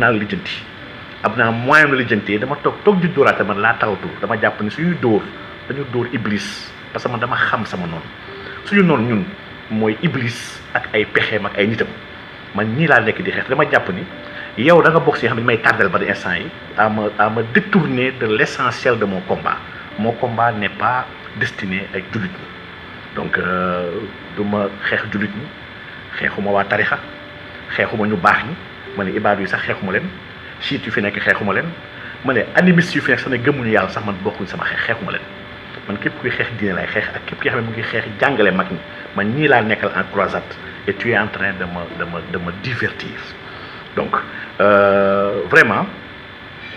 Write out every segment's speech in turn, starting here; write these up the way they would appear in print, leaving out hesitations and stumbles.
naa lijjanti am naa moyen la lijjantee dama toog di dóoraate man laa taxaw dama jàpp ni suñuy dóor dañu dóor iblis parce que man dama xam sama noonu suñu noonu ñun mooy iblis ak ay pexeem ak ay nitam man ñii laa nekk di xeex dama jàpp ni yow da nga bokk si xam ne may tardel ba di instant yi à me détourner de l'essentiel de mon combat. Mon combat n'est pas destiné ak jullit ñi donc du ma xeex jullit ñi xeexuma waa tarixa xeexuma ñu baax ñi ma ne ibaadu yi sax xeexuma leen chiite yu fi nekk xeexuma leen ma ne animiste yu fi nekk sax ne gëmuñu yàlla sax man bokkuñ sama xeexuma leen man képp kuy xeex diine lay xeex ak képp ki xam ne mu ngi xeex jàngale mag ñi man ñii laa nekkal en croisade et tu es en train de me divertir donc vraiment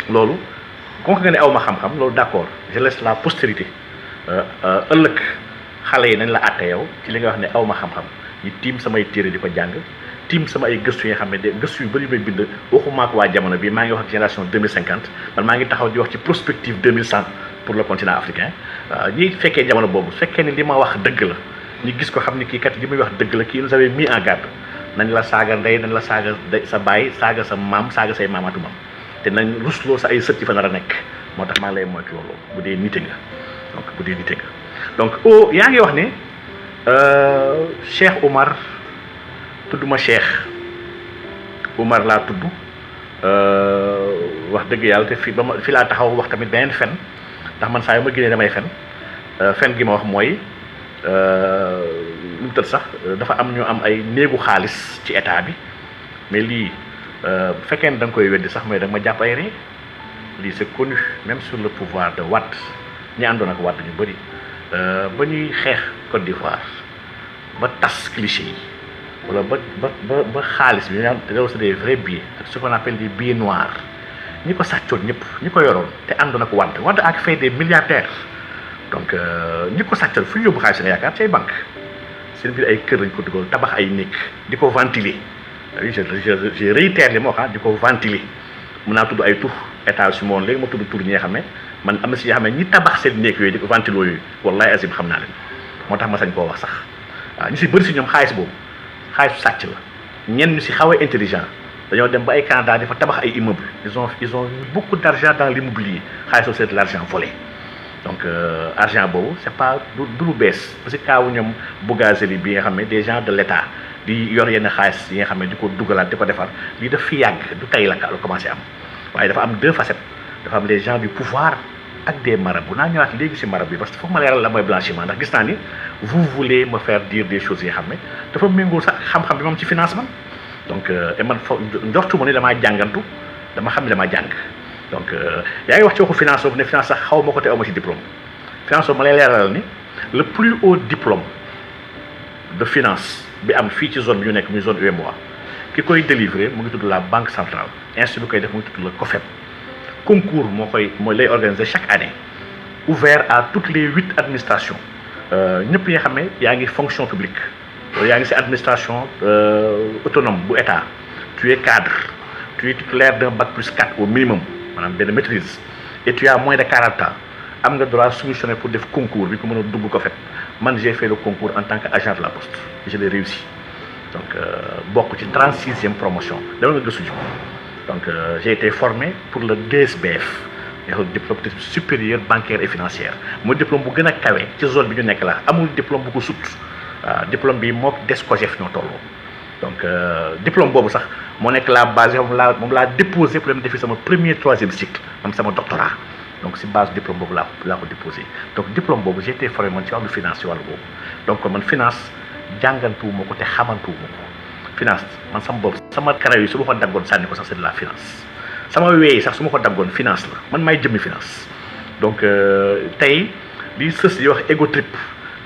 loolu kon nga ne aw ma xam-xam loolu d'accord je laisse la postérité ëllëg xale yi nañ la àtte yow ci li nga wax ne aw ma xam-xam ñu tiim samay téere di ko jàng tiim sama ay gëstu yi nga xam ne de gëstu yu bëri may bind waxuma ak waa jamono bi maa ngi wax ak génération 2050 man maa ngi taxaw di wax ci prospective 2100 pour le continent africain ñi fekkee jamono boobu fekkee ni li ma wax dëgg la ñu gis ko xam ne kii kat li muy wax dëgg la kii nous avait mis en garde nañ la saaga ndey nañ la saaga sa baay saaga sa maam saaga say maamaatu maam te nañ rusloo sa ay sët yi fa nar a nekk moo tax maa ngi lay moytu loolu bu dee nite nga donc bu dee nite nga donc yaa ngi wax ne Cheikh Oumar tudduma Cheikh Oumar laa tudd wax dëgg yàlla te fi laa taxaw wax tamit beneen fen ndax man saa yu ma génnee damay fen gi ma wax mooy lu mu tëdd sax dafa am ñu am ay néegu xaalis ci état bi mais lii bu fekkee ne da nga koy weddi sax mooy da nga ma jàpp ay ree lii c'est connu même sur le pouvoir de Wade ñi àndoon ak Wade ñu bëri ba ñuy xeex Côte d'Ivoire ba tas cliché yi wala ba xaalis bi ñu naan c'est des vrais billets ak ce qu'on appelle des billets noirs ñi ko sàccoon ñëpp ñi ko yoroon te àndoon ak Wade ak fait des milliardaires donc ñi ko sàccoon fu ñu yóbbu xaalis nga yaakaar ci ay banque seen biir ay kër lañ ko dugal tabax ay néeg di ko ventiler je réitère li ma wax di ko ventiler mun naa tudd ay tur état si moom léegi ma tudd tur ñi nga xam ne man am na si yoo xam ne ñi tabax seen néeg yooyu di ko ventiler yooyu wallahi azim xam naa leen moo tax ma sañ koo wax sax waaw ñu si bëri si ñoom xaalis boobu xaalisu sàcc la ñenn ñu si xaw a intelligent dañoo dem ba ay Canada dafa tabax ay immeubles ils ont beaucoup d'argent dans l'immobilier xaalis c'est de l'argent volé donc argent boobu c'est pas du lu bees parce que kaawu ñoom Bougazelli bi nga xam ne des gens de l'État di yor yenn xaalis yi nga xam ne di ko dugalaat di ko defar lii daf fi yàgg du tey la commencé am waaye dafa am deux facettes dafa am les gens du pouvoir ak des marabouts naa ñëwaat léegi si marabout bi parce que foog ma leeral la mooy blanchiment ndax gis naa ni vous voulez me faire dire des choses yi nga xam ne dafa méngoo sax xam-xam bi moom ci financement donc et man njortu ma ni damaa jàngantu dama xam ne damaa jàng donc yaa ngi wax ci waxu finance boobu ne finance sax xaw ma ko te aw ma ci diplôme finance boobu ma lay leeralal ni le plus haut diplôme de finance bi am fii ci zone bi ñu nekk muy zone UEMOA ki koy délivrer mu ngi tudd la banque centrale institut bi koy def mu ngi tudd la COFEP concours mooy lay organiser chaque année ouvert à toutes les 8 administrations ñëpp yi nga xam ne yaa ngi fonction publique yaa ngi ci administration autonome bu état tu es cadre tu es titulaire d'un bac plus 4 au minimum maanaam benn maîtrise et tu as moins de 40 ans am nga droit soumissionner pour def concours bi ko mën a dugg COFEP man j'ai fait le concours en tant qu'agent de la poste et je l'ai réussi donc bokk ci 36e promotion dama nga gëstu ji donc j'ai été formé pour le DSBF le diplôme supérieur bancaire et financière mooy diplôme bu gën a kawe ci zone bi ñu nekk la amul diplôme bu ko sut diplôme bi mook DSCOGEF ñoo tolloo donc diplôme boobu sax moo nekk la base moom laa déposé pour dem defi sama premier 3e cycle am sama doctorat donc si base diplôme boobu laa ko déposé donc diplôme boobu j'ai été formé man ci wàllu finance ci wàllu boobu donc man finance jàngantuwuma ko te xamantuwuma ko finance man sama bopp sama karaw yi su ma ko daggoon sànni ko sax c'est de la finance sama weey sax su ma ko daggoon finance la man maay jëmmi finance donc tey li sës yi wax ego trip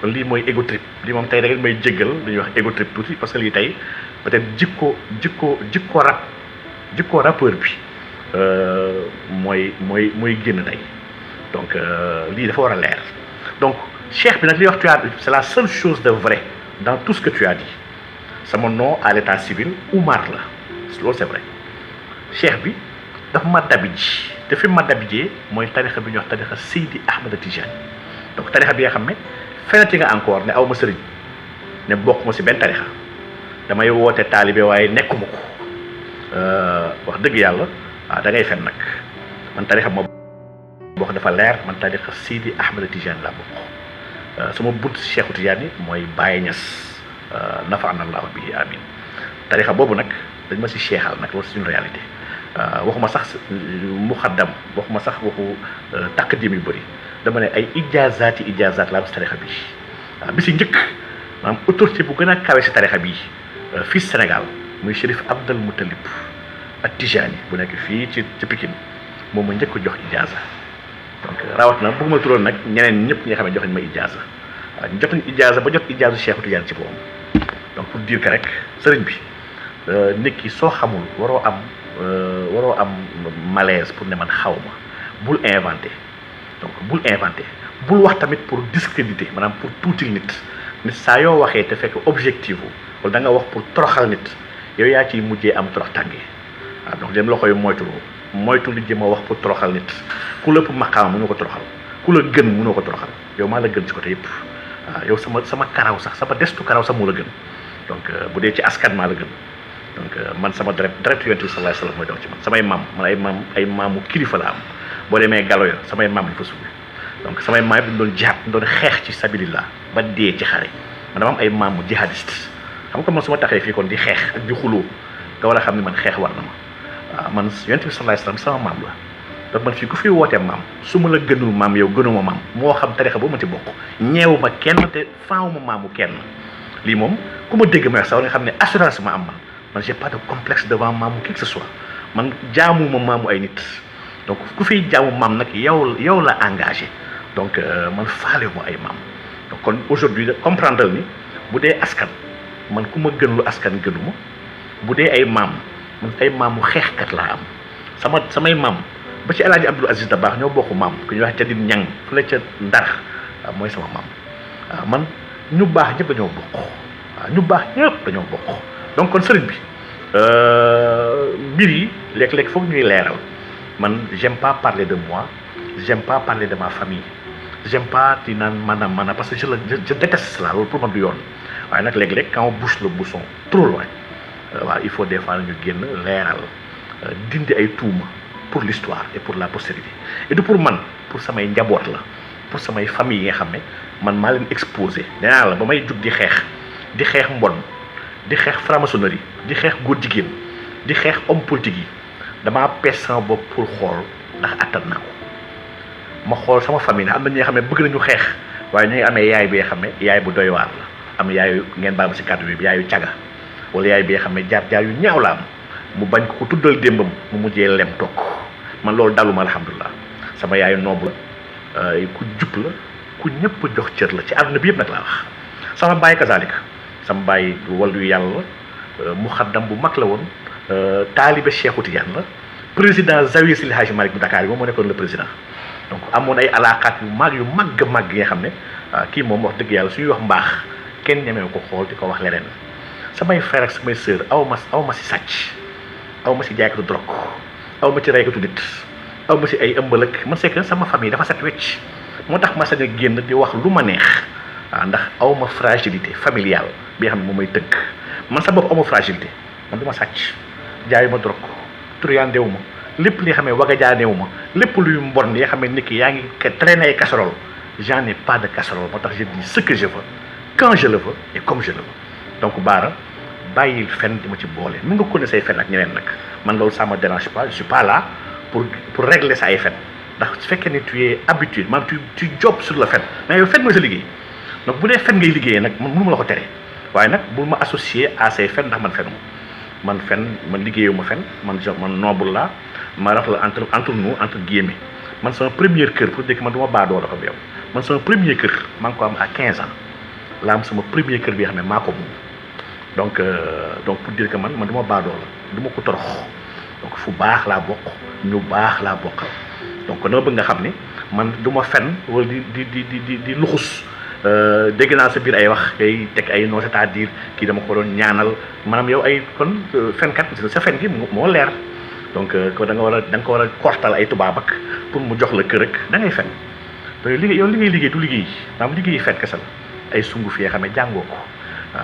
kon lii mooy ego trip lii moom tey da ngeen may jéggal li ñuy wax ego trip tuuti parce que lii tey peut-être jikko rappeur bi mooy génn tey donc lii dafa war a leer donc cheikh bi nag li wax tu as c'est la seule chose de vrai dans tout ce que tu as dit sama nom à l'état civil Oumar la loolu c'est vrai cheikh bi dafa ma dabiji te fi ma dabijee mooy tarixa bi ñuy wax tarixa Seydi Ahmed Tidiane donc tarixa bi nga xam ne fenati nga encore ne aw ma sëriñ ne bokk ma si benn tarixa damay woote taalibe waaye nekkuma ko wax dëgg yàlla da ngay fen nag man tarixa ma bokk dafa leer man tarixa Sidi Ahmed Tidiane laa bokk sama bunt Cheikhu Tidiane mooy Baye Niass nafaana allahu bihi amin tarixa boobu nag dañ ma si cheexal nag loolu c'est une réalité waxuma sax muxaddam waxuma sax waxu taqdim yu bëri dama ne ay ijaazaat laa si tarixa bi bi si njëkk maanaam autorité bu gën a kawe si tarixa bi fii Sénégal muy Chérif Abdel Moutalib ak Tijani bu nekk fii ci Pikine moom ma njëkk jox ijaaza donc rawat na bëgguma turoon nag ñeneen ñëpp ñi nga xam ne jox nañ ma ijaaza waaw jot nañ ijaaza ba jot ijaazu Cheikhu Tidiane ci boppam donc pour dire que rek sëriñ bi nit ki soo xamul waroo am malaise pour ne man xaw ma bul inventé donc bul inventé bul wax tamit pour discréditer maanaam pour tuutil nit saa yoo waxee te fekk objectif wala da nga wax pour toroxal nit yow yaa ciy mujjee am torox tànge waaw donc dem la koy moytu li jëm a wax pour toroxal nit ku la ëpp maqaam mënoo ko toroxal ku la gën mënoo ko toroxal yow maa la gën ci côté yëpp waaw yow sama karaw sax sama destu karaw sax moo la gën donc bu dee ci askan maa la gën donc man sama deret yonent bi sallallahu alayhi wasallam mooy dox ci man samay maam man ay maamu kilifa la am boo demee galo ya samay maam li fa suul donc samay maam yi doon jihaad doon xeex ci sabilillah ba dee ci xare man dama am ay maamu jihadiste xam nga man su ma taxee fii kon di xeex ak di xuloo nga war a xam ne man xeex war na ma waaw man yonent bi sallallahu alayhi wasallam sama maam la donc man fii ku fi wootee maam su ma la gënul maam yow gënuma maam moo xam tarixa boo ma ci bokk ñeewu ma kenn te faawuma maamu kenn lii moom ku ma dégg ma wax sax nga xam ne assurance ma am man j'ai pas de complexe devant maamu qui que ce soit man jaamuma maamu ay nit donc ku fiy jaamu maam nag yow la engagé donc man faalewu ma ay maam donc kon aujourd'hui comprendre ni bu dee askan man ku ma gënulu askan gënuma bu dee ay maam man ay maamu xeexkat laa am samay maam ba ci El Hadj Abdoul Aziz Dabakh ñoo bokk maam ku ñuy wax ca din ñang fële ca Ndar waaw mooy sama maam waaw man ñu baax ñëpp dañoo bokk waaw ñu baax ñëpp dañoo bokk donc kon sëriñ bi mbir yi léeg-léeg foog ñuy leeral man j'aime pas parler de moi j'aime pas parler de ma famille j'aime pas di naan maanaam parce que je déteste cela loolu pour man du yoon waaye nag léeg-léeg quand on bouche le bouchon trop loin waaw il faut des fois ñu génn leeral dindi ay tuuma pour l'histoire et pour la postérité et du pour man pour samay njaboot la pour samay famille yi nga xam ne man maa leen exposé nee naa la ba may jug di xeex mbon di xeex franc-maçonnerie di xeex góor jigéen di xeex homme politique yi damaa pees sama bopp pour xool ndax attan naa ko ma xool sama famille ne am na ñi nga xam ne bëgg nañu xeex waaye ñu ngi amee yaay bi nga xam ne yaay bu doy waar la am yaayu ngeen baal ma si kàddu bi yaayu caga wala yaay bi nga xam ne jaar yu ñaaw la am mu bañ ko tuddal démbam mu mujjee lem toog man loolu daluma alhamdulilah sama yaayu noobu la ku jub la ku ñëpp jox cër la ci àdduna bi yëpp nag laa wax sama baay kazalika sama baay wàllu yàlla muxaddam bu mag la woon taalibe Cheikhu Tidiane la président Zawiya Seydi Hadji Malick bu Dakar yi moom moo nekkoon le président donc amoon ay alaakaat yu màgg yi nga xam ne kii moom wax dëgg yàlla suñuy wax mbaax kenn ñemewu ko xool di ko wax leneen samay frère ak samay sœur aw ma si sàcc aw ma si jaaykatu drogue aw ma ci raykatu nit aw ma si ay ëmbal ak man c'est que sama famille dafa set wecc moo tax ma sañ a génn di wax lu ma neex ndax aw ma fragilité familiale bi nga xam ne moom may tënk man sa bopp aw ma fragilité man du ma sàcc jaayu ma drogue truandewu ma lépp li nga xam ne waga jaanewu ma lépp luy mbon li nga xam ne nit ki yaa ngi traîner ay casserole j'en ai pas de casserole moo tax je dis ce que je veux quand je le veux et comme je le veux donc Bara bàyyil fen di ma ci boole mën nga connaître say fen ak ñeneen nag man loolu ça me dérange pas je suis pas là pour régler sa ay fen ndax su fekkee ne tu es habitué maanaam tu job sur le fen mais yow fen mooy sa liggéey donc bu dee fen ngay liggéeyee nag man mënu ma la ko tere waaye nag bul ma associé à say fen ndax man man liggéeyu ma fen man noble la ma wax la entre nous entre guillemets man sama première kër pour dire que man du ma baadoo la ko yow man sama premier kër maa ngi ko am à 15 ans la am sama premier kër bi nga xam ne maa ko moom donc pour dire que man du ma baadoo la du ma ko torox donc fu baax laa bokk ñu baax laa bokkal donc dama bëgg nga xam ni man du ma fen wala di luxus dégg naa sa biir ay wax ngay teg ay non c'est-à-dire kii dama ko doon ñaanal maanaam yow ay kon fenkat sa fen gi moo leer donc ko da nga ko war a kortal ay tubaab ak pour mu jox la kër ak da ngay fen donc li ngay liggéey du liggéey maanaam liggéey fen kese la ay sunguf yi nga xam ne jàngoo ko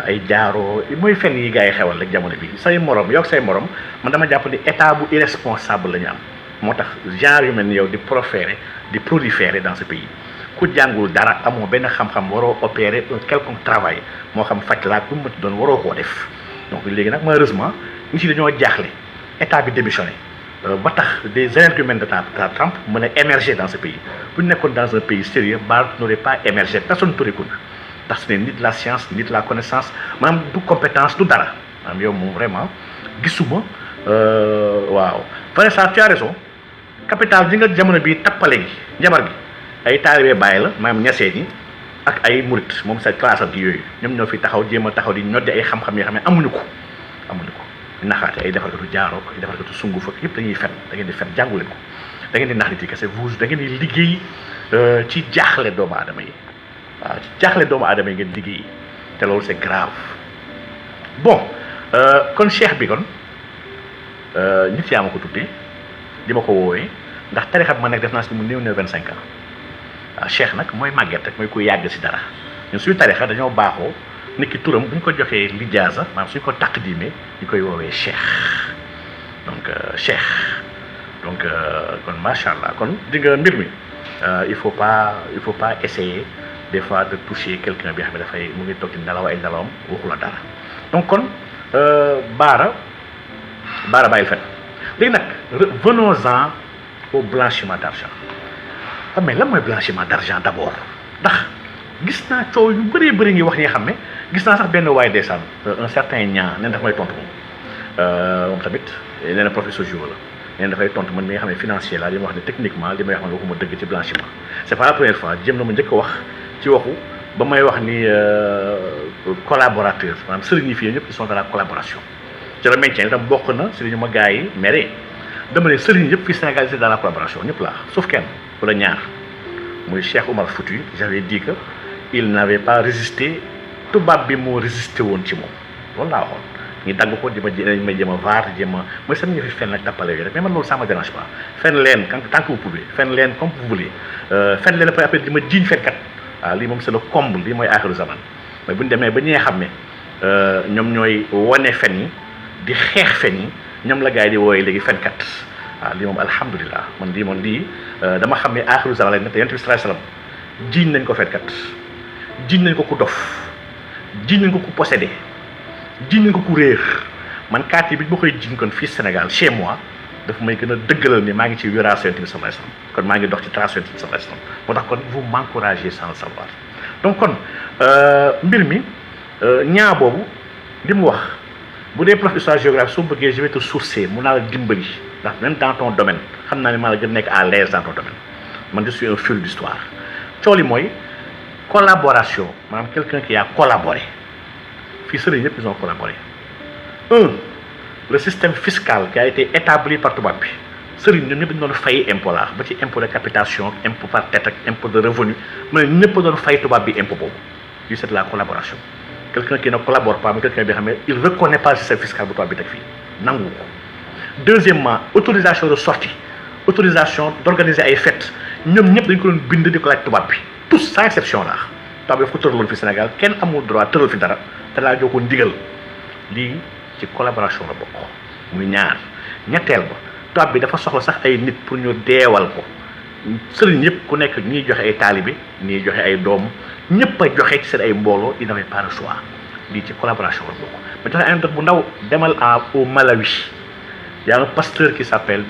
ay jaaroo mooy fen yi gars yi xewal rek jamono bi say morom yow say morom man dama jàpp ni état bu irresponsable la ñu am moo tax genre yu mel ni yow di proférer di proliférer dans ce pays ku jàngul dara amoo benn xam-xam waroo opérer un quelconque travail moo xam faj laa ku mu doon waroo koo def donc léegi nag malheureusement ñu si dañoo jaaxle état bi démissionné ba tax des énergumènes de Trump mën a émerger dans ce pays bu ñu nekkoon dans un pays sérieux Barr n'aurait pas émergé personne n'aurait connu ndax su ne nit la science nit la connaissance maanaam du compétence du dara maanaam yow moom vraiment gisuma waaw Vanessa tu as raison capital ji nga jamono bi tappale gi njabar gi ay taalibe bàyyi la maanaam ñaseen yi ak ay murit moom sa classe ak yooyu ñoom ñoo fi taxaw jéem a taxaw di ñoddi ay xam-xam yoo xam ne amuñu ko naxaate ay defarkatu jaaroo ay defarkatu sunguf ak yëpp dañuy fen da ngeen di fen jàngu leen ko da ngeen di nax nit yi kese vous da ngeen di liggéey ci jaaxle doomu aadama yi waaw ci jaaxle doomu aadama yi ngeen liggéey te loolu c'est grave bon kon cheikh bi kon nit yaa ma ko tuddee di ma ko woowee ndax tarixa bi ma nekk def naa si mu néew 25 ans waaw cheikh nag mooy màgget rek mooy kuy yàgg si dara ñun suñu tarixa dañoo baaxoo nit ki turam bu ñu ko joxee lijaasa maanaam suñu ko takk diime ñu koy woowee cheikh donc cheikh donc kon macha allah kon di nga mbir mi il faut pas essayer des fois de toucher quelqu'un bi xam ne dafay mu ngi toog ci nelaw ay nelawam waxu la dara donc kon baara bàyyil fen léegi nag venons-en au blanchiment d'argent mais lan mooy blanchiment d'argent d'abord ndax gis naa coow yu bëri ngi wax ñi nga xam ne gis naa sax benn waaye ndeysaan un certain ñaa neen daf may tontu moom tamit nee na professeur Jouve la nee na dafay tontu man mi nga xam ne financier la li ma wax ne techniquement li may wax man waxuma dëgg ci blanchiment c'est pas la première fois jéem na ma njëkk a wax ci waxu ba may wax ni collaborateur maanaam sëriñ yi fii ñëpp ils sont dans la collaboration ci la maintien itam bokk na si li ñu ma gars yi mere dama ne sëriñ yëpp fii Sénégal c'est dans la collaboration ñëpp laa sauf kenn wala ñaar muy Cheikh Oumar Fouti j'avais dit que il n'avait pas résisté tubaab bi moo résisté woon ci moom loolu laa waxoon ñu dagg ko di ma jéem a vaar jéem a mooy seen ñu fi fen nag tappale yooyu rek mais man loolu ça me dérange pas fen leen tant que vous pouvez fen leen comme vous voulez fen leen après di ma jiiñ fenkat waaw lii moom c'est le comble lii mooy aaxiru zaman mais bu ñu demee ba ñi nga xam ne ñoom ñooy wane fen yi di xeex fen yi ñoom la gars yi di wooyee léegi fenkat waaw lii moom alhamdulilah man lii dama xam ne aaxiru zaman lañ ne te yonent bi sallallahu alayhi wasallam jiiñ nañ ko fenkat jiiñ nañ ko ku dof jiiñ nañ ko ku possédé jiiñ nañ ko ku réer man kaat yi bi ma koy jiiñ kon fii Sénégal chez moi daf may gën a dëggalal ni maa ngi ci wéraas yonent bi sallallahu alayhi wasallam kon maa ngi dox ci trace yonent bi sallallahu alayhi wasallam moo tax kon vous m'encouragez sans le savoir donc kon mbir mi ñaa boobu li mu wax bu dee prof histoire géographie soo bëggee je vais te sourcer mun naa la dimbali ndax même dans ton domaine xam naa ne maa la gën nekk à l'aise dans ton domaine man je suis un fil d'histoire coow li mooy collaboration maanaam quelqu'un qui a collaboré fii sëriñ ñëpp ils ont collaboré le système fiscal qui a été établi par tubaab bi sëriñ ñoom ñëpp dañu doon fay impôt laa ba ci impôt de capitation impôt par tête ak impôt de revenu mais ñëpp doon fay tubaab bi impôt boobu lii c'est de la collaboration quelqu'un qui ne collabore pas mais quelqu'un bi xam ne il reconnaît pas le système fiscal bu tubaab bi teg fii nangu ko deuxièmement autorisation de sortie autorisation d'organiser ay fêtes ñoom ñëpp dañu ko doon bind di ko laaj tubaab bi tous sans exception la tubaab bi daf ko tëraloon fi Sénégal kenn amul droit tëral fi dara te laa joo ko ndigal lii ci collaboration la bokk muy ñaar ñetteel ba tubaab bi dafa soxla sax ay nit pour ñu deewal ko sëriñ yëpp ku nekk ñiy joxe ay taalibe ñiy joxe ay doom ñëpp a joxe ci seen ay mbooloo il n'avait pas le choix lii ci collaboration la bokk ma joxe anecdote bu ndaw demal au Malawi y a un pasteur qui s'appelle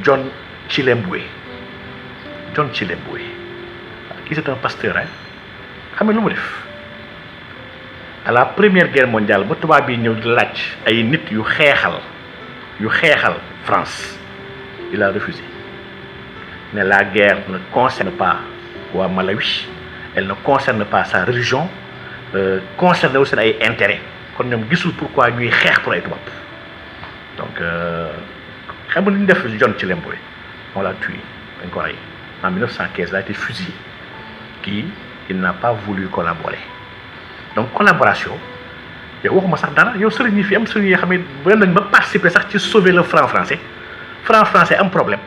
John Chilembwe kii c'est un pasteur xam nga lu mu def à la première guerre mondiale ba tubaab yi ñëw di laaj ay nit yu xeexal France il a refusé mais la guerre ne concerne pas waa Malawi elle ne concerne pas sa religion concerne aussi ay intérêt kon ñoom gisul pourquoi ñuy xeex pour ay tubaab donc xam nga li ñu def John Chilembwe on l'a tué dañ ko rey en 1915 il a été fusillé kii il n'a pas voulu collaborer donc collaboration yow waxuma sax dara yow sëriñ yi fi am sëriñ yi xam ne ba nañ ba participer sax ci sauver le franc français am problème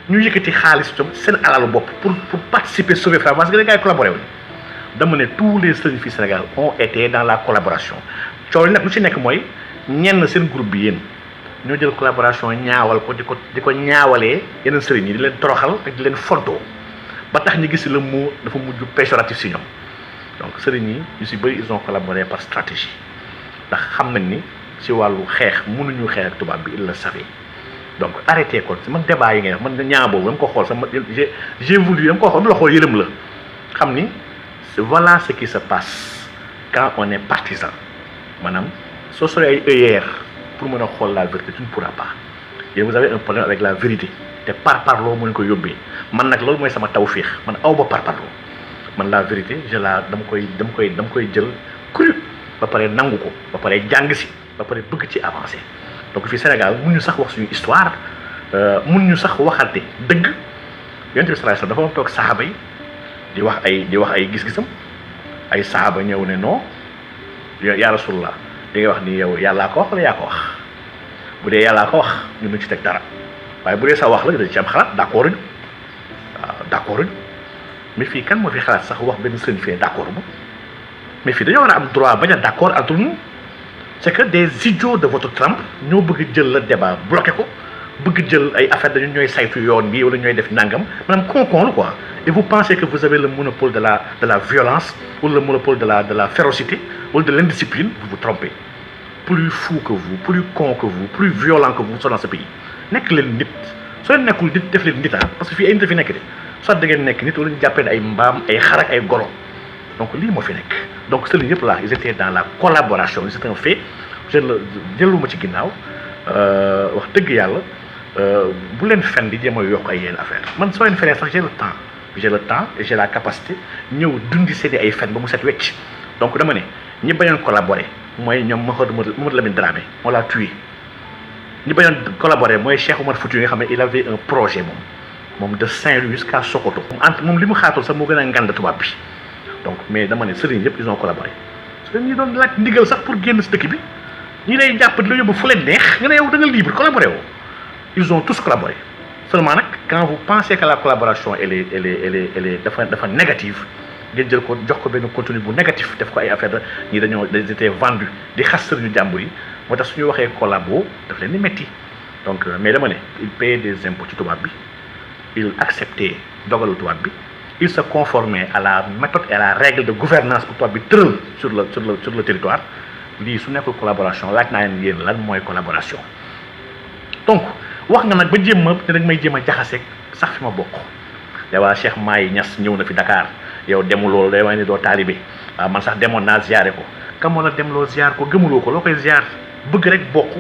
ñu yëkkati xaalis tam seen alalu bopp pour participer sauver franc parce que da ngay collaborer wuñ dama ne tous les sëriñ fii Sénégal ont été dans la collaboration coow li nag lu ci nekk mooy ñenn seen groupe bi yéen ñoo jël collaboration ñaawal ko di ko ñaawalee yeneen sëriñ yi di leen toroxal ak di leen fontoo ba tax ñu gis le mot dafa mujj péjoratif si ñoom donc sëriñ yi ñu si bëri ils ont collaboré par stratégie ndax xam nañ ni si wàllu xeex mënuñu xeex ak tubaab bi il le savait donc arrêté ko man débat yi ngay wax man ñaa boobu dama ko xool sama j'ai voulu dama ko xool la xool yërëm la xam ni voilà ce qui se passe quand on est partisan maanaam soo solee ay œillères pour mën a xool la vérité tu ne pourras pas et vous avez un problème avec la vérité te parparloo mën ko yóbbee man nag loolu mooy sama tawfiix man aw ba parparloo man la vérité dama koy jël cru ba pare nangu ko ba pare jàng si ba pare bëgg ci avancer donc fii Sénégal mun ñu sax wax suñu histoire mun ñu sax waxante dëgg Yonent bi sallallahu alayhi wasallam dafa toog saxaaba yi di wax ay gis-gisam ay saxaaba ñëw ne non yaa Rasulullah li nga wax ni yow yàllaa ko wax wala yaa ko wax bu dee yàllaa ko wax ñu mun ci teg dara waaye bu dee sa wax la dañ ci am xalaat d'accord uñu waaw d'accord uñu mais fii kan moo fi xalaat sax wax benn sëñ fee d'accord ma mais fii dañoo war a am droit bañ a d'accord entre nous c'est que des idiots de votre trempe ñoo bëgg jël le débat bloqué ko bëgg jël ay affaire dañu ñooy saytu yoon bi wala ñooy def nangam maanaam concon la quoi et vous pensez que vous avez le monopole de la violence ou le monopole de la férocité ou de l'indiscipline, vous vous trompez. Plus fou que vous, plus con que vous, plus violent que vous sont dans ce pays. Nekk leen nit soo leen nekkul nit def leen nit parce que fii ay nit fi nekk de soit da ngeen nekk nit wala ñu jàppee ay mbaam ay xar ak ay golo donc lii moo fi nekk donc sëriñ yëpp là ils étaient dans la collaboration c'est un fait jëluma ci ginnaaw wax dëgg yàlla bu leen fen di jéem a yokk ay yenn affaire man soo leen fenee sax j'ai le temps et j'ai la capacité ñëw dundi seeni ay fen ba mu set wecc donc dama ne ñi bañoon collaborer mooy ñoom Mamadou Lamine Dramé on l'a tué ñi bañoon collaborer mooy Cheikh Oumar Foutiyou nga xam ne il avait un projet moom de Saint-Louis jusqu'à Sokoto moom li mu xaatul sax moo gën a ngand tubaab bi donc mais dama ne sëriñ yëpp ils ont collaboré su leen ñi doon laaj ndigal sax pour génn si dëkk bi ñi lay jàpp di la yóbbu fu leen neex nga ne yow da nga libre collaboré woo ils ont tous collaboré seulement nag quand vous pensez que la collaboration elle est dafa négative ngeen jël ko jox ko benn contenu bu négatif def ko ay affaire ñi dañoo étaient vendus di xas sëriñu jàmbur yi moo tax suñu waxee collabo daf leen di métti donc mais dama ne il payait des impôts ci tubaab bi il acceptait dogalu tubaab bi il se conformait à la méthode et à la règle de gouvernance bu tubaab bi tëral sur le territoire lii su nekkul collaboration laaj naa leen yéen lan mooy collaboration donc wax nga nag ba jéem a te dañ may jéem a jaxaseeg sax fi ma bokk yow waa Cheikh Mahi Niass ñëw na fi Dakar yow demuloo day wax ne doo taalibe waaw man sax demoon naa ziare ko kam wala demloo ziar ko gëmuloo ko loo koy ziar bëgg rek bokk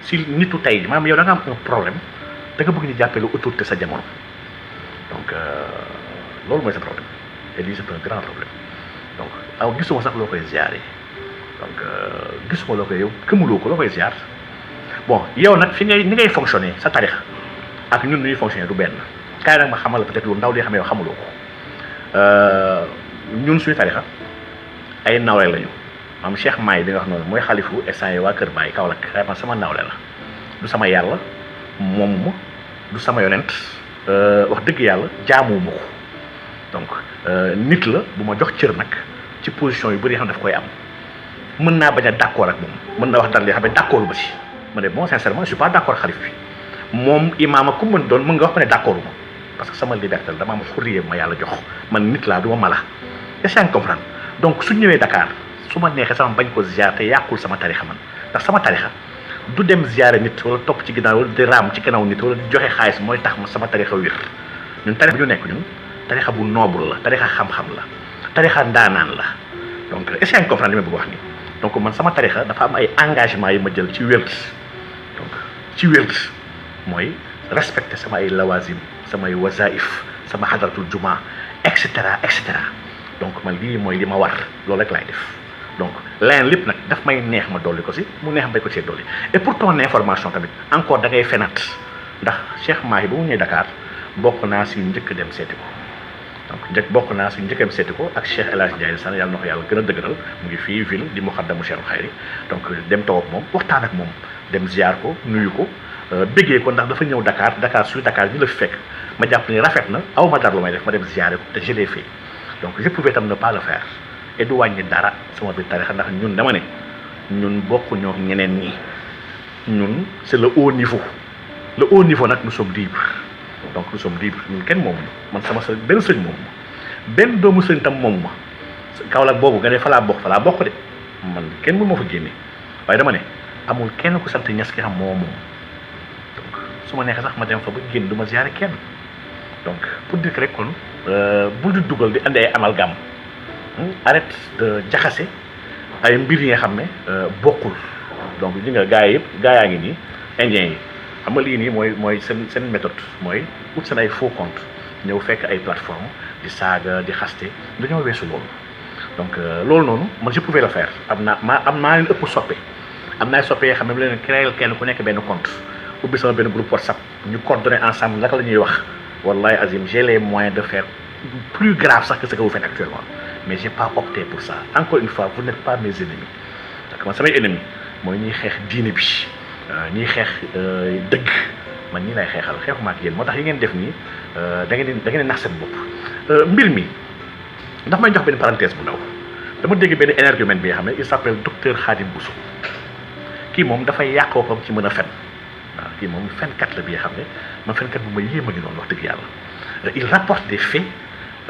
si nitu tey maanaam yow da nga am un problème da nga bëgg ñu jàppee lu autorité sa jamono donc loolu mooy sa problème et lii c'est un grand problème donc aw gisuma sax loo koy ziare donc gisuma loo koy yow gëmuloo ko loo koy ziar bon yow nag ni ngay fonctionner sa tarixa ak ñun ñuy fonctionner du benn kaay nag ma xamal peut-être lu ndaw li xam ne yow xamuloo ko ñun suñu tarixa ay nawle lañu am Cheikh Mahi bi nga wax noonu mooy xalifu instant yi waa Kër Baye Kaolack vraiment sama nawle la du sama yàlla moomuma du sama yonent wax dëgg yàlla jaamuwuma ko donc nit la bu ma jox cër nag ci position yu bëri yoo xam ne daf koy am mën naa bañ a d'accord ak moom mën na wax dara li xam ne d'accord ba si ma ne bon sincèrement je suis pas d'accord xalif bi moom imaam ak ku mën doon mën nga wax ma ne d'accord ma parce que sama liberté la dama am xurriye ma yàlla jox man nit laa du ma mala est-ce que yaa ngi comprendre donc su ñëwee Dakar su ma neexee sama bañ ko ziar te yàqul sama tarixa man ndax sama tarixa du dem ziare nit wala topp ci ginnaaw wala di raam ci gannaaw nit wala di joxe xaalis mooy tax ma sama tarixa wér ñun tarixa bu ñu nekk ñun tarixa bu noble la tarixa xam-xam la tarixa ndaanaan la donc est-ce que yaa ngi comprendre li ma bëgg wax nii donc man sama tarixa dafa am ay engagement yi ma jël ci wér donc ci wér mooy respecter sama ay lawazim samay wazaif sama hadratul juma et cetera donc man lii mooy li ma war loolu rek laay def donc leneen lépp nag daf may neex ma dolli ko si mu neex bay ko see dolli et pour ton information tamit encore da ngay fenat ndax Cheikh Mahi ba mu ñëwee Dakar bokk naa si njëkk dem seeti ko donc bokk naa si njëkk dem seeti ko ak Cheikh El Hadj Ndiaye Sane yàlla na ko yàlla gën a dëgëral mu ngi fii ville di muxaddamu Cheikhul Khayri donc dem toog ak moom waxtaan ak moom dem ziar ko nuyu ko béggee ko ndax dafa ñëw Dakar su Dakar ñu la fi fekk ma jàpp ni rafet na aw ma dara lu may def ma dem ziare ko te je l'ai fait donc je pouvais tam ne pas le faire et du wàññi dara sama biir tarixa ndax ñun dama ne ñun bokkuñoo ñeneen ñi ñun c'est le haut niveau nag nous sommes libres donc nous sommes libres ñun kenn moomu man sama sëñ benn sëñ moomu ma benn doomu sëñ tam moomu ma Kaolack boobu nga ne fa laa bokk de man kenn mënu ma fa génne waaye dama ne amul kenn ku sant Niass ki xam moom donc su ma neexee sax ma dem fa ba génn du ma ziare kenn donc pour dire que rek kon bul di dugal di andi ay amalgame arrête de jaxase ay mbir yi nga xam ne bokkul donc li nga gaa yaa ngi nii indien yi xam nga lii nii mooy seen méthode mooy ut seen ay faux compte ñëw fekk ay plateforme di saaga di xaste dañoo weesu loolu donc loolu noonu man je pouvais le faire am naa leen ëpp soppe am naa ay soppe yoo xam ne bu leen créer kenn ku nekk benn compte ubbi sama benn groupe WhatsApp ñu coordonner ensemble naka la ñuy wax wallahi azim j'ai les moyens de faire plus grave sax que ce que vous faites actuellement mais j'ai pas opté pour ça encore une fois vous n'êtes pas mes ennemis parce que man samay ennemis mooy ñuy xeex diine bi ñuy xeex dëgg man ñii lay xeexal xeexuma ak yéen moo tax yi ngeen def nii da ngeen nax seen bopp mbir mi ndax may jox benn parenthèse bu ndaw dama dégg benn énergumène bi nga xam ne il s'appelle docteur Khadim Bousso kii moom dafay yàq boppam ci mën a fen waaw kii moom fenkat la bi nga xam ne man fenkat bu ma yéem a ngi noonu wax dëgg yàlla il rapporte des faits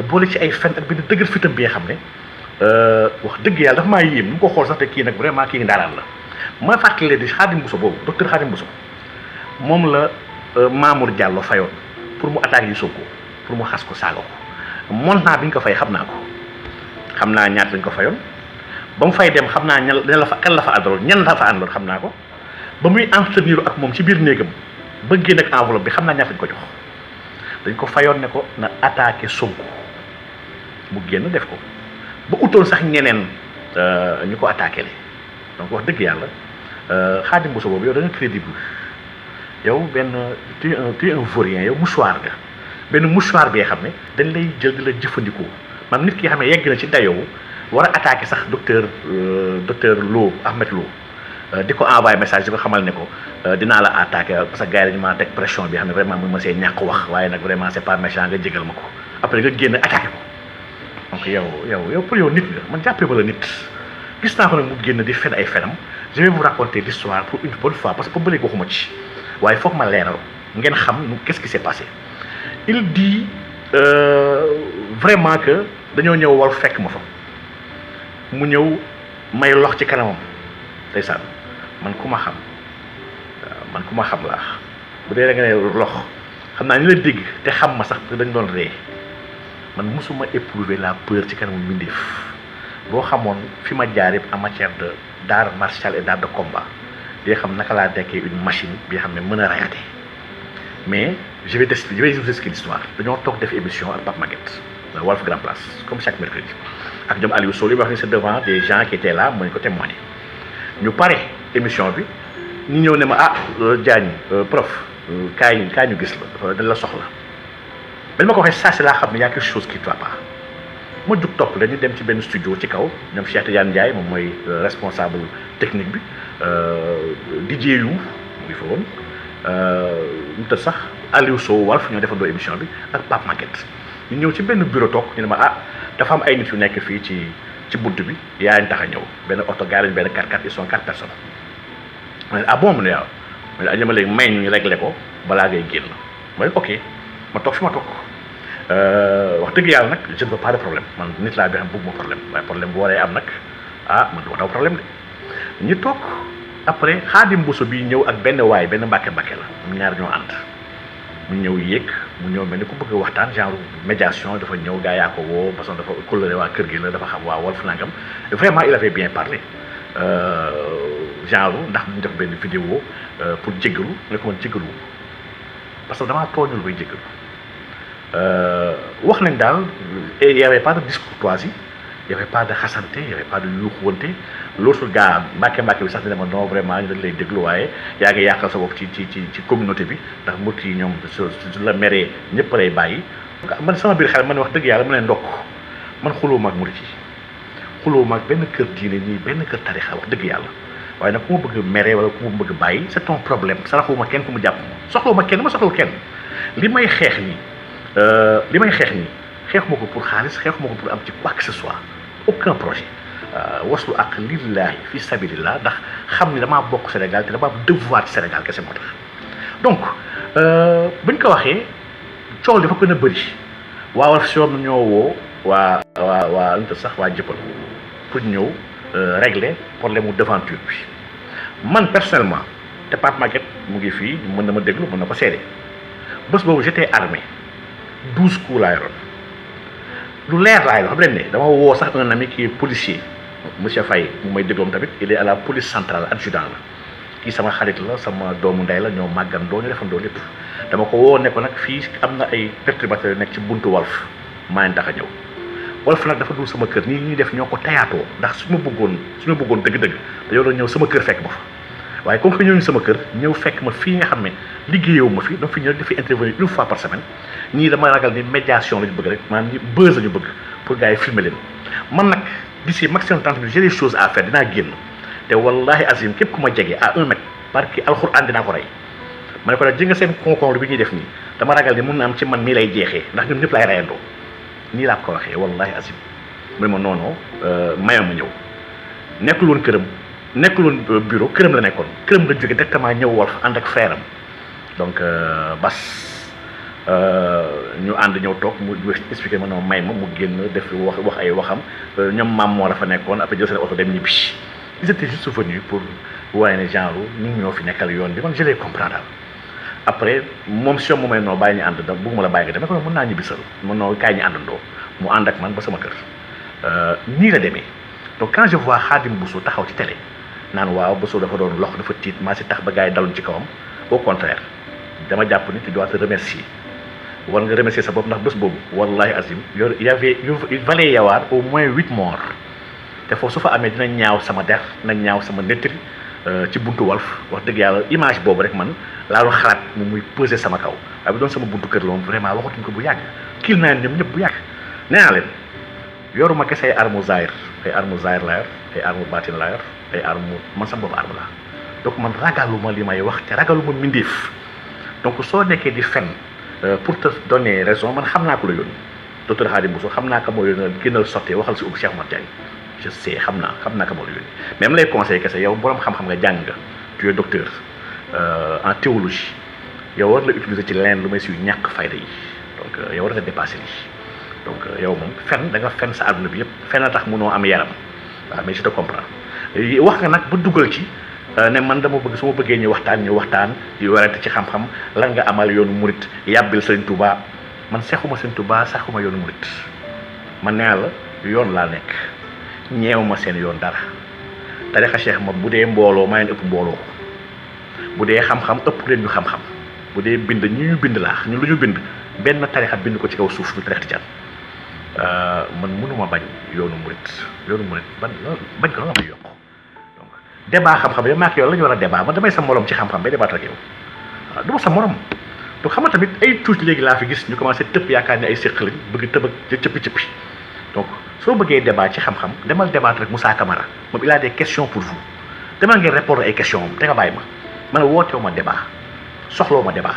boole ci ay fen ak benn dëgër fitam bi nga xam ne wax dëgg yàlla dafa maa yéem nu mu ko xool sax te kii nag vraiment kii ndaaraan la ma fàttali di Khadim Bousso boobu docteur Khadim Bousso moom la Mamour Diallo fayoon pour mu attaque yi Sonko pour mu xas ko saaga ko montant bi ñu ko fay xam naa ko xam naa ñaata lañ ko fayoon ba mu fay dem xam naa kan la fa àndaloon ñan la fa àndaloon xam naa ko ba muy entretenir ak moom ci biir néegam ba génn ak enveloppe bi xam naa ñaata lañ ko jox dañ ko fayoon ne ko na attaqué Sonko mu génn def ko ba utoon sax ñeneen ñu ko attaqué le donc wax dëgg yàlla Khadim Bousso boobu yow da nga crédible yow benn tu es un vaurien yow mouchoir nga benn mouchoir bi nga xam ne dañ lay jël di la jëfandikoo maanaam nit ki nga xam ne yegg na ci dayoo war a attaqué sax docteur Lo Ahmed Lo di ko envoyé message di ko xamal ne ko dinaa la attaqué parce que gars yi dañu maa teg pression bi xam ne vraiment mu ma see ñàkk wax waaye nag vraiment c'est pas méchant nga jégal ma ko après nga génn attaqué ko donc yow pour yow nit nga man jàppee ba la nit gis naa ko nag mu génn di fen ay fenam je vais vous raconter l'histoire pour une bonne fois parce que ba léegi waxuma ci waaye foog ma leeral ngeen xam qu'est-ce qui s'est passé il dit vraiment que dañoo ñëw wal fekk ma fa mu ñëw may lox ci kanamam ndeysaan man ku ma xam laa bu dee da nga ne lox xam naa ñu la dégg te xam ma sax dañ doon ree man mosuma éprouver la peur ci kanamu mbindeef boo xamoon fi ma jaar yëpp en matière d'art martial et d'art de combat di xam naka laa dekkee une machine bi nga xam ne mën a rayate mais je vais vous expliquer l'histoire dañoo toog def émission ak Pape Maguette Walf Grand Place comme chaque mercredi ak ñoom Aliou Sow li wax ni c'est devant des gens qui étaient là mooy ko témoigner ñu pare émission bi ñu ñëw ne ma Diagne prof kaay ñu gis la dañ la soxla dañ ma ko waxee saa si laa xam ne y a quelque chose qui ne va pas ma jug topp la ñu dem ci benn studio ci kaw ñoom Cheikh Tidiane Ndiaye moom mooy responsable technique bi DJ yu mu ngi fa woon ñu tëdd sax Aliou Sow Walf ñoo defandoo émission bi ak Pape Maguette ñu ñëw ci benn bureau toog ñu ne ma dafa am ay nit yu nekk fii ci bunt bi yaa ngi tax a ñëw benn oto gaare benn 4x4 ils sont 4 personnes ma ne bon mu ne waaw ma ne ma léegi may ñu réglé ko balaa ngay génn ma ne ok ma toog fi ma toog wax dëgg yàlla nag je ne veux pas de problème man nit laa bi xam bëgg ma problème waaye problème bu waree am nag man du ma daw problème de ñu toog après Khadim Bousso bi ñëw ak benn mbàkke la ñaar ñoo ànd mu ñëw yéeg mu ñëw mel ni ku bëgg a waxtaan genre médiation dafa ñëw gaa yaa ko woo parce que dafa coloré waa kër gi la dafa xam waa Walf nangam vraiment il avait bien parlé genre ndax ñu def benn vidéo pour jéggalu ne ko man jéggalu parce que damaa tooñul bay jéggalu wax nañ daal et y avait pas de discourtoisie y avait pas de xasante y avait pas de yuuxuwante l'autre gars mbàkke bi sax dina ma non vraiment ñu dañ lay déglu waaye yaa ngi yàqal sa bopp ci communauté bi ndax murit yi ñoom su la meree ñëpp lay bàyyi man sama biir xel man wax dëgg yàlla ma ne ndokk man xuloo maag murit yi xuloo maag benn kër diine nii benn kër tarixa wax dëgg yàlla waaye nag ku ma bëgg meree wala ku ma bëgg bàyyi c'est ton problème saraxuma kenn ku mu jàpp ma soxlawuma kenn ma soxlawu kenn li may xeex nii xeexuma ko pour xaalis xeexuma ko pour am ci quoi que ce soit aucun projet waslu ak lillahi fi sabilillah ndax xam ni damaa bokk Sénégal te dama am devoir ci Sénégal kese moo tax donc buñ ko waxee coow dafa gën a bëri waa Walf Siom ñoo woo waa lu sax waa jëppal pour ñëw régler problème mu devanture bi man personnellement te Pape Maguette mu ngi fii mën na ma déglu mën na ko seede bés boobu j'étais armé 12 coups laa yoroon lu leer laay la xam leen ne dama woo sax un ami qui est policier monsieur Faye mu may dégloom tamit il est à la police centrale adjudant la kii sama xarit la sama doomu ndey la ñoo màggandoo ñu defandoo lépp dama ko woo ne ko nag fii am na ay perturbateurs yu nekk ci buntu Walf maa ngi tax a ñëw Walf nag dafa dul sama kër nii ñuy def ñoo ko tayaatoo ndax su ma bëggoon dëgg-dëgg dañoo doon ñëw sama kër fekk ma fa waaye comme que ñëw ñu sama kër ñëw fekk ma fii nga xam ne liggéeyewu ma fi dama fi ñëw dafi intervenir une fois par semaine ñii dama ragal ni médiation lañu bëgg rek maanaam ni buzz lañu bëgg pour gars yi filmer leen man nag d'ici maximum 30 minutes j'ai des choses à faire dinaa génn te wallahi azim képp ku ma jege à 1 mètre parce que alxuraan dinaa ko rey ma ne ko nag ji nga seen concombre bi ñuy def nii dama ragal ni mun na am ci man mii lay jeexee ndax ñun ñëpp lay reyandoo nii laa ko waxee wallahi azim mu ne ma noonu mayam ma ñëw nekkul woon këram nekkul woon bureau këram la nekkoon këram la jóge directement ñëw Walf ànd ak frère am donc bas ñu ànd ñëw toog mu expliqué ma non may ma mu génn def wax ay waxam ñoom maam moo la fa nekkoon après jël seen oto dem ñibbi ils étaient juste venus pour wane ne genre ñun ñoo fi nekkal yoon bi man je les comprends daal après moom si mu may noo bàyyi ñu ànd da bëgguma la bàyyi nga dem ko mën naa ñibbisal mën noo kaay ñu àndandoo mu ànd ak man ba sama kër nii la demee donc quand je vois Khadim Bousso taxaw ci télé naan waaw Bousso dafa doon lox dafa tiit maa si tax ba gars yi daluñ ci kawam au contraire dama jàpp ni tu dois te remercier war nga remercier sa bopp ndax bés boobu wallahi azim il valait y avoir au moins 8 morts te foofu su fa amee dina ñaaw sama der dina ñaaw sama nettali ci buntu Walf wax dëgg yàlla image boobu rek man laa doon xalaat moom muy peser sama kaw waaye bu doon sama buntu kër la woon vraiment waxatuñ ko bu yàgg kiil naa ñoom ñëpp bu yàgg nee naa leen yoruma kese ay arme zahir laa yor ay arme baatin laa yor ay arme man sama bopp arme laa donc man ragaluma li may wax te ragaluma mbindeef donc soo nekkee di fen pour te donner raison man xam naa ko la yónni docteur Khadim Bousso xam naa ko moo yónni génnal sottee waxal si Cheikh Omar Diagne je sais xam naa ko moo la yónni même lay conseil kese yow borom xam-xam nga jàng nga tu es docteur en théologie yow war la utiliser ci leneen lu may si ñàkk fayda yi donc yow war nga dépasser lii donc yow moom fen da nga fen sa àdduna bi yëpp fen a tax mënoo am yaram waaw mais je te comprends wax nga nag ba dugal ci ne man dama bëgg su ma bëggee ñu waxtaan di werante ci xam-xam lan nga amal yoonu murit yàbbil Sëriñ Touba man seexuma Sëriñ Touba saxuma yoonu murit man nee la yoon laa nekk ñeew ma seen yoon dara tarixa cheikh ma bu dee mbooloo maa leen ëpp mbooloo bu dee xam-xam ëpp leen ñu xam-xam bu dee bind ñu bind laax ñu lu ñu bind benn tarixa bind ko ci kaw suuf ñu tarix tijaan man mënuma bañ yoonu murit bañ ko la may yokk donc débat xam-xam yow maak yow la ñu war a débat man damay sa morom ci xam-xam bay débat ak yow waaw du ma sa morom donc xam nga tamit ay tuuti léegi laa fi gis ñu commencé tëpp yaakaar ne ay séq lañ bëgg tëb ak cëppi donc soo bëggee débat ci xam-xam demal débat rek Moussa Camara moom il a des questions pour vous demal ngeen répondre ay questions am te nga bàyyi ma man wootewu ma débat soxloo ma débat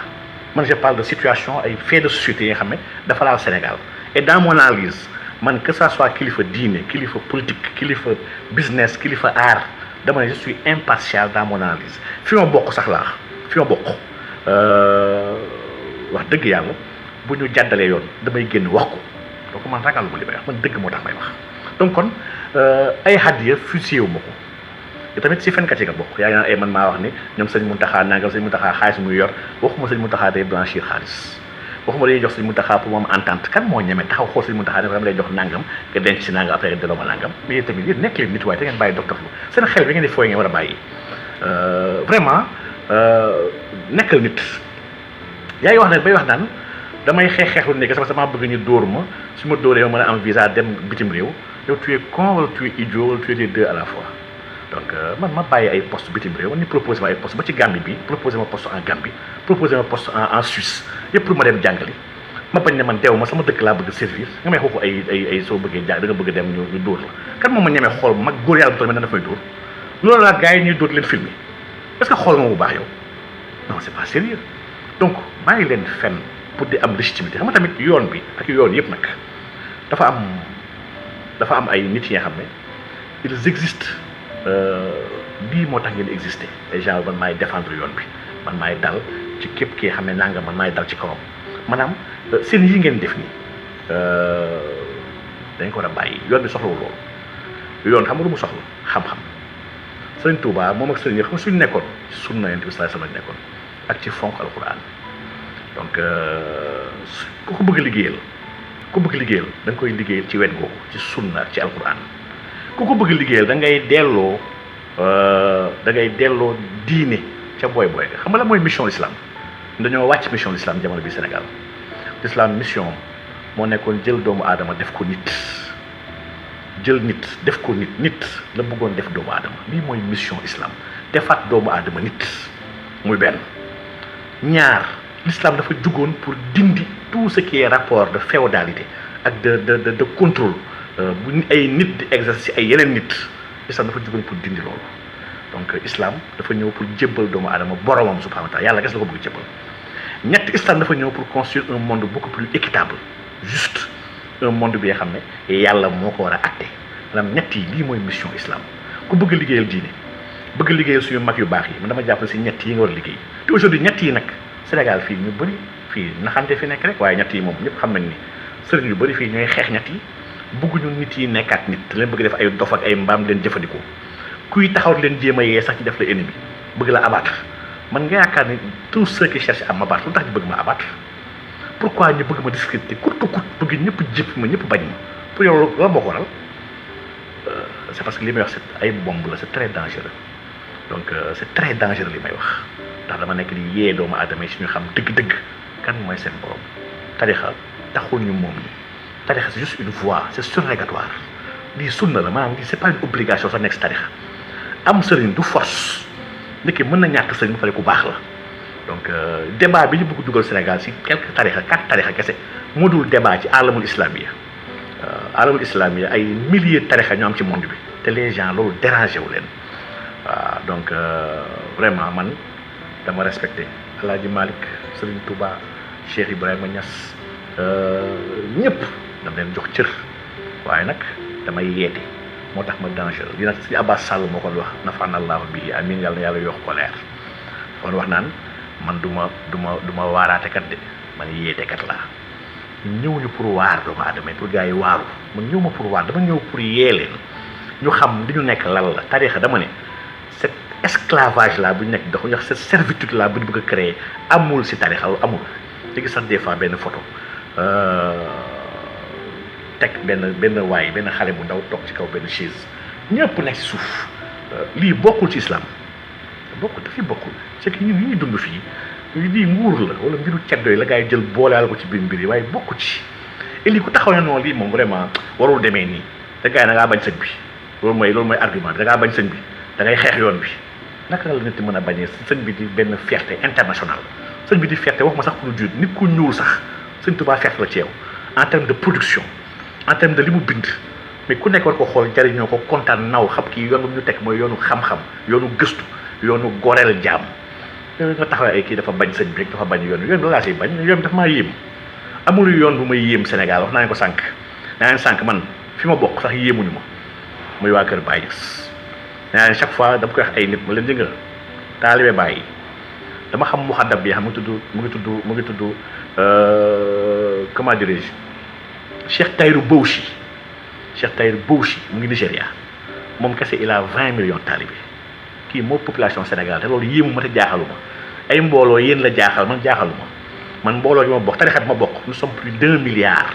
man je parle de situation ay faits de société yi nga xam ne dafa laal Sénégal et dans mon analyse man que ça soit kilifa diine kilifa politique kilifa business kilifa art dama ne je suis impartial dans mon analyse fi ma bokk sax laa fi ma bokk wax dëgg yàlla bu ñu jàddalee yoon damay génn wax ko donc man ragaluma li may wax man dëgg moo tax may wax donc kon ay hadiya fusillé wu ma ko te tamit si fenkat yi nga bokk yaa ngi naan ay man maa wax ni ñoom sëñ Mountakha nangam sëñ Mountakha xaalis muy yor waxuma sëñ Mountakha day blanchir xaalis waxuma dañuy jox sëñ Mountakha pour moom entente kan moo ñeme taxaw xool sëñ Mountakha ne ko dama lay jox nangam nga denc si nangam après delloo ma nangam mais yéen tamit yéen nekk leen nit waaye te ngeen bàyyi docteur lu seen xel bi ngeen di fooy ngeen war a bàyyi vraiment nekkal nit yaa ngi wax nag bay wax naan damay xeexlu nekk sama sama bëgg ñu dóor ma su ma dóoree ma mën a am visa dem bitim réew yow tu es con wala tu es idiot wala tu es les deux à la fois donc man ma bàyyi ay poste bitim réew man ni proposé ma ay poste ba ci Gambie bi proposé ma poste en Gambie proposé ma poste en Suisse yëpp pour ma dem jàngali ma bañ ne man deew ma sama dëkk laa bëgg servir nga may xooxu ay soo bëggee jàng da nga bëgg dem ñu dóor la kan moom ma ñemee xool mag góor yàlla bu toll daf may dóor loolu laa gars yi ñuy dóor leen filmer est-ce que xool ma bu baax yow non c'est pas sérieux donc bàyyi leen fenn pour di am légitimité xam nga tamit yoon bi ak yoon yëpp nag dafa am dafa am ay nit yi nga xam ne ils existent bii moo tax ngeen exister ay gens man maay défendre yoon bi man maay dal ci képp kii xam ne nanga man maay dal ci kawam maanaam seen yi ngeen def nii dañ ko war a bàyyi yoon bi soxlawul loolu yoon xam nga lu mu soxla xam-xam sëriñ Touba moom ak sëriñ yi xam nga suñu nekkoon ci sunna Yonent bi sallallahu alayhi wasallam nekkoon ak ci fonk alquran donc ku ko bëgg liggéeyal da nga koy liggéeyal ci wet googu ci sunna ak ci alquran ku ko bëgg liggéeyal da ngay delloo diine ca booy xam nga la mooy mission l'islam dañoo wàcc mission l'islam jamono bi Sénégal l'islam mission moo nekkoon jël doomu aadama def ko nit def ko nit la bëggoon def doomu aadama lii mooy mission islam defaat doomu aadama nit muy benn ñaar l'islam dafa jugoon pour dindi tout ce qui est rapport de féodalité ak de contrôle bu ay nit di exercer ci ay yeneen nit islam dafa jugoon pour dindi loolu donc islam dafa ñëw pour jébbal doomu aadama boromam subhanahu wa ta'ala yàlla ges la ko bëgg jébbal ñett islam dafa ñëw pour construire un monde beaucoup plus équitable juste un monde bi nga xam ne yàlla moo ko war a àtte maanaam ñett yi lii mooy mission islam ku bëgg liggéeyal diine bëgg liggéeyal suñu mag yu baax yi man dama jàpp si ñett yi nga war a liggéey te aujourd'hui ñett yi nag Sénégal fii ñu bëri fii naxante fi nekk rek waaye ñett yi moom ñëpp xam nañ ni sëriñ yu bëri fii ñooy xeex ñett yi bëgguñu nit yi nekkaat nit leen bëgg def ay dof ak ay mbaam leen jëfandikoo kuy taxaw leen jéem a yee sax ci def la ennemi bëgg la abattre man nga yaakaar ni tous ceux qui cherchent à m'abattre lu tax ñu bëgg ma abattre pourquoi ñu bëgg ma discréditer coûte que coûte bëgg ñëpp jëpp ma ñëpp bañ ma pour yow la moo ko waral c'est parce que li may wax c'est ay bombe la c'est très dangereux donc c'est très dangereux li may wax ndax dama nekk di yee doomu aadama yi suñu xam dëgg-dëgg kan mooy seen borom tarixa taxul ñu moom ni tarixa c'est juste une voie c'est surrogatoire lii sunna la maanaam lii c'est pas une obligation sax nekk si tarixa am sëriñ du force nit ki mën na ñàkk sëriñ bu pare ku baax la donc débat bi ñu bëgg dugal Sénégal si quelques tarixa 4 tarixa kese moo dul débat ci alamul islamia alamul islamia ay milliers tarixa ñoo am ci monde bi te les gens loolu dérangé wu leen waaw donc vraiment man dama respecté El Hadj Malick Serigne Touba Cheikh Ibrahima Niass ñëpp dama leen jox cër waaye nag damay yeete moo tax ma dangereux li nag si Abbas Sall moo ko wax nafanallahu bi amin yàlla na yàlla yokk ko leer kon wax naan man du ma waaraatekat de man yeetekat laa ñëw ñu pour waar doomu aadama pour gars yi waaru man ñëw ma pour waar dama ñëw pour yee leen ñu xam li ñu nekk lan la tarixa dama ne cet esclavage là bu ñu nekk dox wax cette servitude là bu ñu bëgg a créer amul si tarixa amul léegi sax des fois benn photo teg benn waay benn xale bu ndaw toog ci kaw benn chaise ñëpp nekk si suuf lii bokkul ci islam bokkul dafay bokkul c'est que ñun ñuy dund fii lii nguur la wala mbiru ceddo yi la gaa yi jël booleal ko ci biir mbir yi waaye bokku ci et lii ku taxaw ne noonu lii moom vraiment warul demee nii te gars yi da ngaa bañ sëñ bi loolu mooy argument bi da ngaa bañ sëñ bi da ngay xeex yoon bi naka la nit mën a bañee sëñ bi di benn fierté internationale sëñ bi di fierté wax ma sax pour lu jur nit ku ñuul sax sëñ Tuubaa fierté la ci yow en terme de production en terme de li mu bind mais ku nekk war ko xool jariñoo ko kontaan naw xam kii yoon bu ñu teg mooy yoonu xam-xam yoonu gëstu yoonu goreel jaam nga taxawee ay kii dafa bañ sëñ bi rek dafa bañ yoon bi laa siy bañ yoon bi dafa maa yéem amul yoon bu may yéem Sénégal wax naa leen ko sànq naa leen sànq man fi ma bokk sax yéemuñu ma muy waa kër Baye Niass naa leen chaque fois dama koy wax ay nit ma leen jënga taalibe Baye dama xam muxaddam bi xam mu ngi tudd comment dirais-je Cheikh Tahirou Bouchi mu ngi Nigéria moom kese il a 20 millions talibé kii moo population Sénégal te loolu yéemu ma te jaaxaluma ay mbooloo yéen la jaaxal man jaaxaluma man mbooloo gi ma bokk tarixa bi ma bokk nous sommes plus d'1 milliard.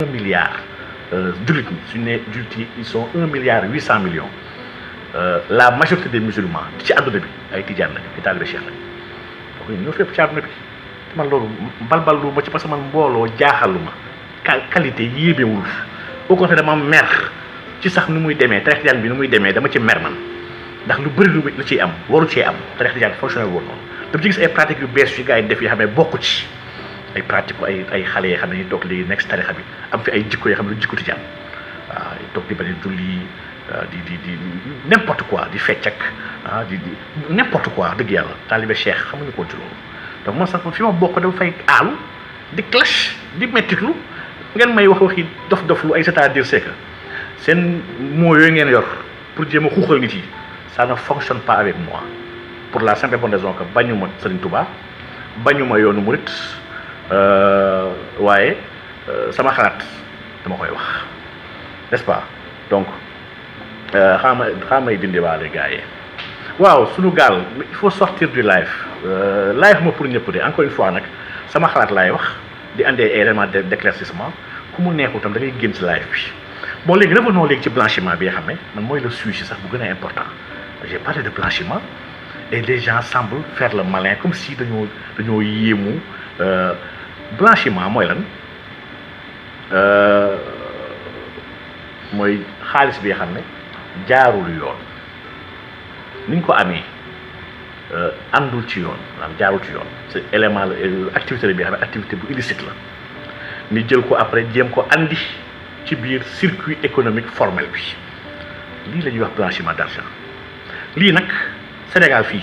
1 milliard jullit ñi suñu ne jullit yi ils sont 1 milliard 800 millions la majorité des musulmans ci àdduna bi ay tijaan lañu ay taalibe Cheikh lañu donc ñoo fépp ci àdduna bi man loolu balballu ma ci parce que man mbooloo jaaxaluma qualité yéemewul au contraire dama mer ci sax nu muy demee tarixa tijaan bi nu muy demee dama ci mer man ndax lu bëri lu ciy am waru cee am tarixa tijaan fonctionné woon noonu dama ci gis ay pratiques yu bees yu gars yi def yoo xam ne bokku ci ay pratique ay xale yoo xam ne ñu toog léegi nekk si tarixa bi am fi ay jikko yoo xam ne lu jikko tijaan waaw toog di bañ a julli di n'importe quoi di fecc ak di n'importe quoi dëgg yàlla taalibe Cheikh xamuñu ko ci loolu donc man sax fi ma bokk dama fay aalu di clash di mettitlu ngeen may wax waxi dof lu ay c'est-à-dire c'est que seen mots yooyu ngeen yor pour jéem a xuuxal nit yi ça ne fonctionne pas avec moi pour la simple et bonne raison que bañuma Serigne Touba bañuma yoonu murit waaye sama xalaat dama koy wax n'est-ce pas donc xaamay dindi waale gars yi waaw suñu gaal il faut sortir du live live ma pour ñëpp de encore une fois nag sama xalaat laay wax di andi ay éléments d'éclaircissement ku mu neexul tam da ngay génn ci live bi bon léegi revenons léegi ci blanchiment bi nga xam ne man mooy le sujet sax bu gën a important j'ai parlé de blanchiment et les gens semblent faire le malin comme si dañoo yéemu blanchiment mooy lan mooy xaalis bi nga xam ne jaarul yoon ni ñu ko amee àndul ci yoon maanaam jaarul ci yoon c'est élément la activité la bi nga xam ne activité bu illicite la ni jël ko après jéem ko andi ci biir circuit économique formel bi lii la ñuy wax blanchiment d'argent lii nag Sénégal fii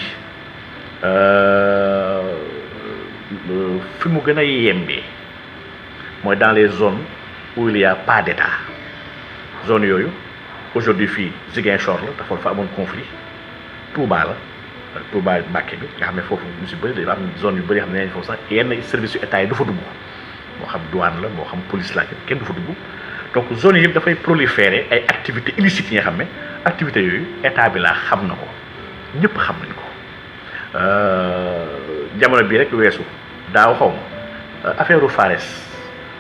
fi mu gën a yembee mooy dans les zones où il y a pas d'État zone yooyu aujourd'hui fii Ziguinchor la dafa fa amoon conflit Touba la Touba Mbacké bi nga xam ne foofu ñu si bëri dafa am zone yu bëri xam ne nañ foofu sax yenn service yu état yi du fa dugg moo xam douane la moo xam police la kenn du fa dugg donc zone yi yëpp dafay proliférer ay activités illicites yi nga xam ne activités yooyu état bi laa xam na ko ñëpp xam nañ ko jamono bii rek weesu daaw xaw ma affaire u Fares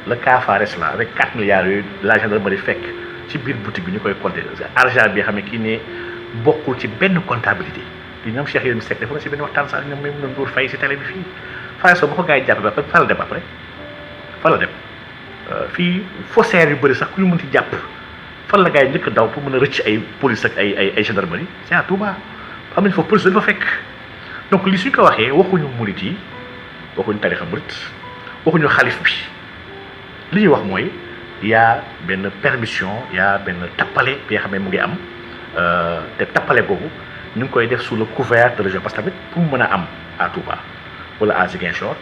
le cas Fares là avec 4 milliards yooyu la gendarmerie fekk ci biir boutique bi ñu koy compter argent bi nga xam ne kii ne bokkul ci benn comptabilité li ñoom Cheikh Yérim Seck dafa na si benn waxtaan sax ñoom même na Ndour Faye si télé bi fii Fares ba ko gars yi jàpp ba fa la dem après fa la dem fii faussaires yu bëri sax ku ñu mën ci jàpp fan la gars yi njëkk daw pour mën a rëcc ay police ak ay gendarmerie c'est à Touba am nañ foofu police dañ fa fekk donc li suñ ko waxee waxuñu murit yi waxuñu tarixa murit waxuñu xalif bi li ñuy wax mooy yaa benn permission yaa benn tappale bi nga xam ne mu ngi am te tappale boobu ñu ngi koy def sous le couvert de région parce que tamit pour mu mën a am à Touba wala à Ziguinchor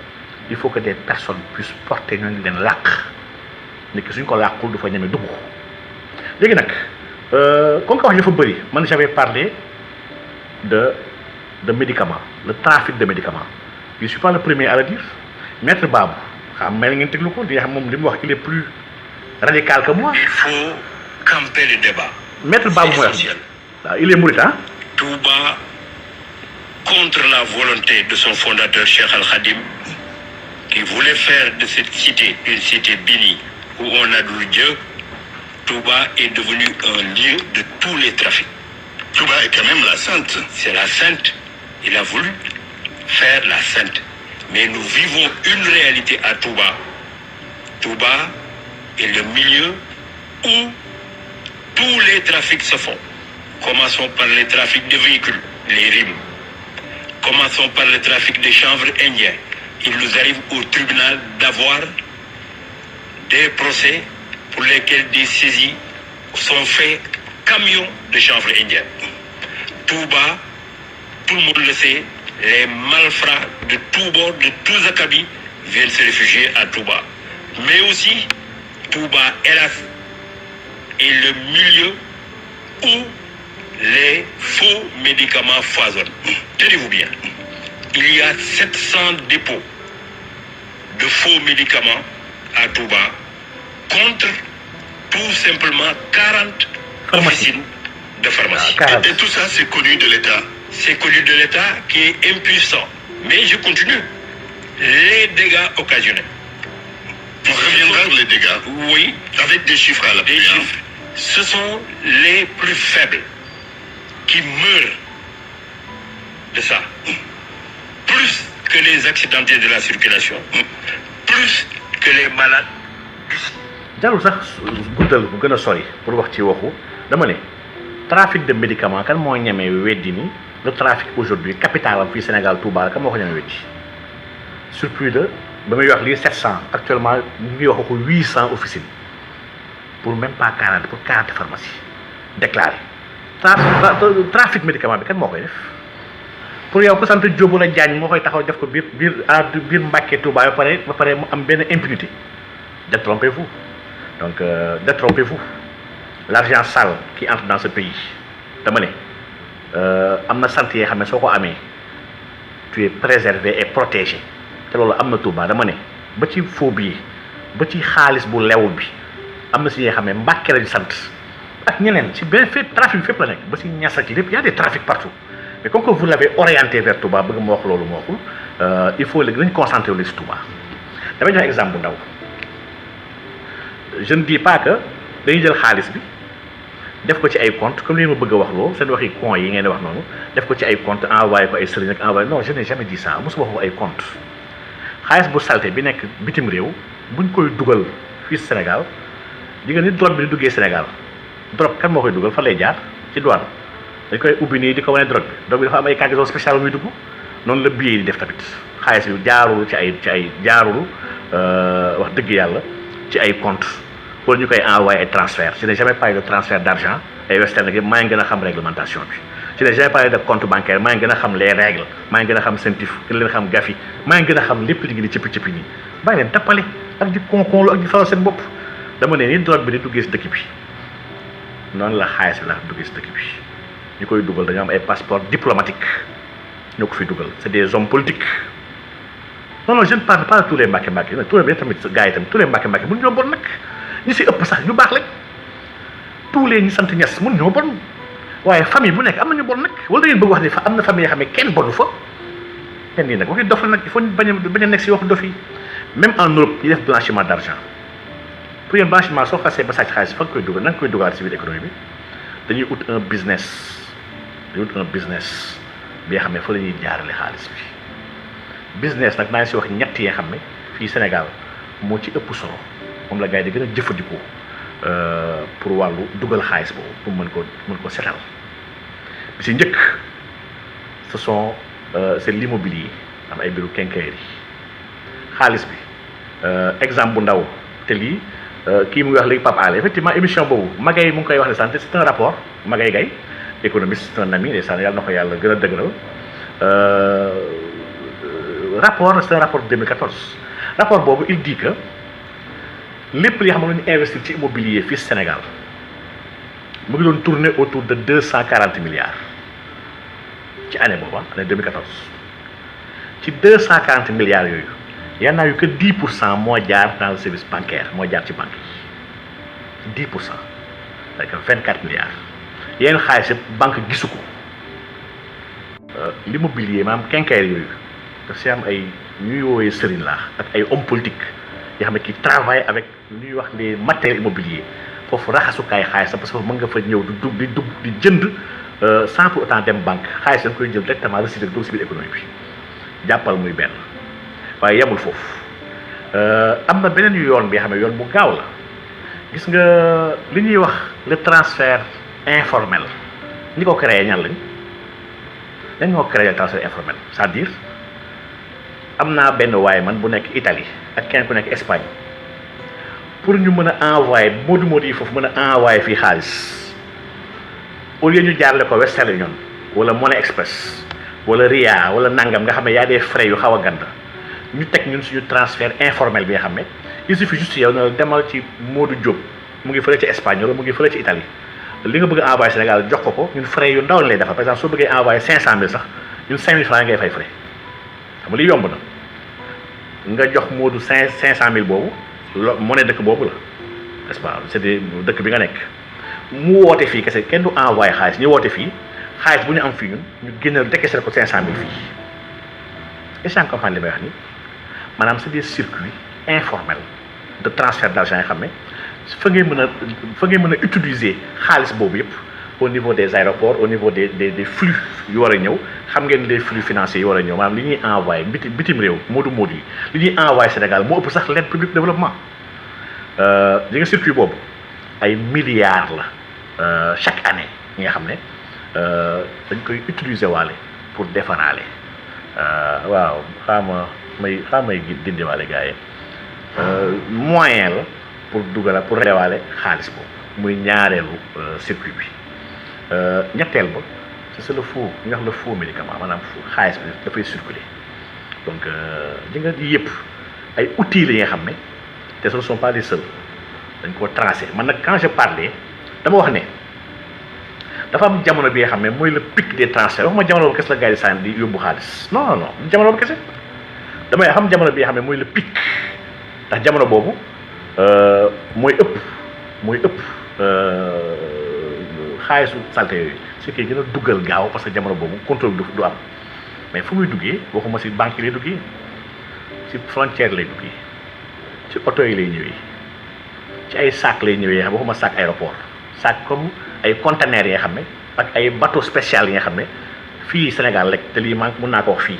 il faut que des personnes puissent porter ñooñu leen làq nit ki suñ ko làqul du fa ñeme dugg léegi nag comme que wax dafa bëri man j'avais parlé de médicaments le trafic de médicaments je suis pas le premier à le dire maître Babou xam mel ngeen teglu ko di nga xam moom li mu wax il est plus radical que moi. Il faut camper le débat. maître Babou mooy wax waaw il est mouride hein. Touba contre la volonté de son fondateur Cheikh Al Khadim qui voulait faire de cette cité une cité bénie où on adoue Dieu. Touba est devenu un lieu de tous les trafics. Touba est quand même la sainte. C'est la sainte. Il a voulu faire la sainte. Mais nous vivons une réalité à Touba. Touba est le milieu où tous les trafics se font. Commençons par les trafics de véhicules, les rimes. Commençons par le trafic de chanvre indien. Il nous arrive au tribunal d'avoir des procès pour lesquels des saisies sont faits camions de chanvre indien. Touba, tout le monde le sait, les malfrats de tous bords, de tous acabits, viennent se réfugier à Touba. Mais aussi, Touba, hélas, est le milieu où les faux médicaments foisonnent. Tenez-vous bien, il y a 700 dépôts de faux médicaments à Touba contre tout simplement 40 officines de pharmacie. Et tout ça, c'est connu de l'État. C'est connu de l'État qui est impuissant. Mais je continue. Les dégâts occasionnés. On reviendra sur les dégâts. Oui. Avec des chiffres à l'appui. Des chiffres. Ce sont les plus faibles qui meurent de ça. Plus que les accidentés de la circulation. Plus que les malades. jarul sax guddal bu gën a sori pour wax ci waxu dama ne trafic de médicaments kan moo ñemee weddi ni le trafic aujourd'hui capital am fii Sénégal Touba la kan moo ko ñemee weddi sur plus de ba muy wax lii 700 actuellement ñu ngi wax ko 800 officines pour même pas 40 pour 40 pharmacies déclarées trafic médicament bi kan moo koy def pour yow ko sant Diop la Diagne moo koy taxaw def ko biir Mbacké Touba ba pare mu am benn impunité détrompez-vous donc détrompez-vous. L'argent sale qui entre dans ce pays dama ne am na sant yoo xam ne soo ko amee tu es préservé et protégé te loolu am na Touba dama ne ba ci faux billet ba ci xaalis bu lewul bi am na si ñoo xam ne Mbàkke lañu sant ak ñeneen ci benn fépp trafic bi fépp la nekk ba si Ñas ak lépp y a des trafics partout mais comme que vous l'avez orienté vers Touba bëgg ma wax loolu moo waxul il faut léegi dañu concentré wu si Touba damay jox exemple bu ndaw je ne dis pas que dañuy jël xaalis bi def ko ci ay compte comme li ma bëgg a wax loo seen waxi coin yi ngeen di wax noonu def ko ci ay compte envoyé ko ay sëriñ ak envoyé non je n'ai jamais dit ça mosuma wax ay compte xaalis bu salté bi nekk bitim réew buñ koy dugal fii Sénégal di nga ni drogue bi di duggee Sénégal drogue kan moo koy dugal fan lay jaar ci douane dañ koy ubbi nii di ko wane drogue bi dafa am ay cargaison spéciale muy dugg noonu la billet di def tamit xaalis bi jaarul ci ay jaarul wax dëgg yàlla ci ay compte wala ñu koy envoyé ay transfert je n'ai jamais parlé de transfert d'argent ay Western ak maa ngi gën a xam réglementation bi je n'ai jamais parlé de compte bancaire maa ngi gën a xam les règles maa ngi gën a xam CENTIF gën leen xam GAFI maa ngi gën a xam lépp li ngi di cëppi nii bàyyi leen tappale ak di konkonlu ak di faral seen bopp dama ne ni drogue bi di duggee si dëkk bi noonu la xaalis bi la duggee si dëkk bi ñu koy dugal dañoo am ay passeport diplomatique ñoo ko fi dugal c'est des hommes politiques non je ne parle pas de tous les Mbàkke tous les tamit gars yi tamit tous les Mbàkke bu ñu ñoo bon nag ñi si ëpp sax ñu baax lañ tous les ñi sant Ñas mun ñoo bon waaye famille bu nekk am na ñu bon nag wala da ngeen bëgg wax ni fa am na famille yoo xam ne kenn bonu fa kenn nii nag waxi dof la nag il faut bañ a nekk si wax dof yi même en Europe ñu def blanchiment d'argent pour yéen blanchiment soo xasee ba sàcc xaalis fa nga koy dugal na nga koy dugal ci biir économie bi dañuy ut un business bi nga xam ne fa la ñuy jaarale xaalis bi business nag naa si wax ñett yi nga xam ne fii Sénégal moo ci ëpp solo moom la gars yi di gën a jëfandikoo pour wàllu dugal xaalis boobu pour mën ko setal bi si njëkk ce sont c'est l'immobilier am ay mbiru quincaillerie xaalis bi exemple bu ndaw te lii kii mu ngi wax léegi Pape Alé effectivement émission boobu Magaye mu ngi koy wax ne sant c'est un rapport Magaye Gaye économiste c'est un ami ndeysaan yàlla na ko yàlla gën a dëgëral rapport c'est un rapport de 2014 rapport boobu il dit que lépp li xam ne ñu investir ci immobilier fii Sénégal mu ngi doon tourner autour de 240 milliards ci année boobu année 2014 ci 240 milliards yooyu y en a eu que 10% moo jaar dans le service bancaire moo jaar ci banque yi 10% c'est-à-dire 24 milliards yenn xaalis yëpp banque gisu ko l'immobilier maanaam quincaillerie yooyu daf si am ay ñuy woowee sëriñ laax ak ay hommes politiques yoo xam ne qui travaille avec ñuy wax les matériels immobiliers foofu raxasukaay xaalis parce que foofu mën nga fa ñëw di jënd sans pour autant dem banque xaalis dañ koy jël directement recyclé dugg si biir économie bi jàppal muy benn waaye yemul foofu am na beneen yoon bi nga xam ne yoon bu gaaw la gis nga li ñuy wax le transfert informel ñi ko créé ñan lañ dañ ñoo créé le transfert informel c'est-à-dire am naa benn waaye man bu nekk Italie ak kenn ku nekk Espagne pour ñu mën a envoyer moodu yi foofu mën a envoyer fii xaalis au lieu ñu jaarale ko Western Union wala Money Express wala Ria wala nangam nga xam ne y a des frais yu xaw a gand ñu teg ñun suñu transfert informel bi nga xam ne il suffit juste yow na demal ci Modou Diop mu ngi fële ci Espagne wala mu ngi fële ci Italie li nga bëgg a envoyer Sénégal jox ko ñun frais yu ndaw lay defar par exemple soo bëggee envoyer 500000 sax ñun 5000 francs ngay fay frais xam nga li yomb na nga jox Modou 500000 boobu monnaie dëkk boobu la n'est-ce pas c'est dëkk bi nga nekk mu woote fii kese kenn du envoyer xaalis ñu woote fii xaalis bu ñu am fii ñun ñu génnal décaissé ko 500000 fii est-ce que comprendre li may wax ni maanaam c'est des circuits informels de transfert d'argent yi xam ne fa ngay mën a utiliser xaalis boobu yëpp au niveau des aéroports au niveau des flux yu war a ñëw xam ngeen les flux financiers yi war a ñëw maanaam li ñuy envoyé bitim réew moodu yi li ñuy envoyé Sénégal moo ëpp sax l'aide publique développement li nga circuit boobu ay milliards la chaque année ñi nga xam ne dañ koy utiliser waale pour defaraale waaw may dindiwaale gars yi moyen la pour dugala pour rewaale xaalis boobu muy ñaareelu circuit bi ñetteel ba c'est le faux ñu wax le faux médicament maanaam xaalis bi dafay circuler donc di nga yëpp ay outils la nga xam ne te ce ne sont pas les seuls dañ koo tracé man nag quand je parlais dama wax ne dafa am jamono bi nga xam ne mooy le pic des transferts waxuma jamono boobu kese la gars yi sànni di yóbbu xaalis non non non jamono boobu kese damay xam jamono bi nga xam ne mooy le pic ndax jamono boobu mooy ëpp xaalisu salte yooyu ce qui gën a duggal gaaw parce que jamono boobu contrôle du am mais fu muy duggee waxuma si banque lay duggee ci frontière lay duggee ci oto yi lay ñëwee ci ay sac lay ñëwee xam waxuma sac aéroport sac comme ay conteneurs yi nga xam ne ak ay bateau spécial yi nga xam ne fii Sénégal rek te lii man mun naa ko wax fii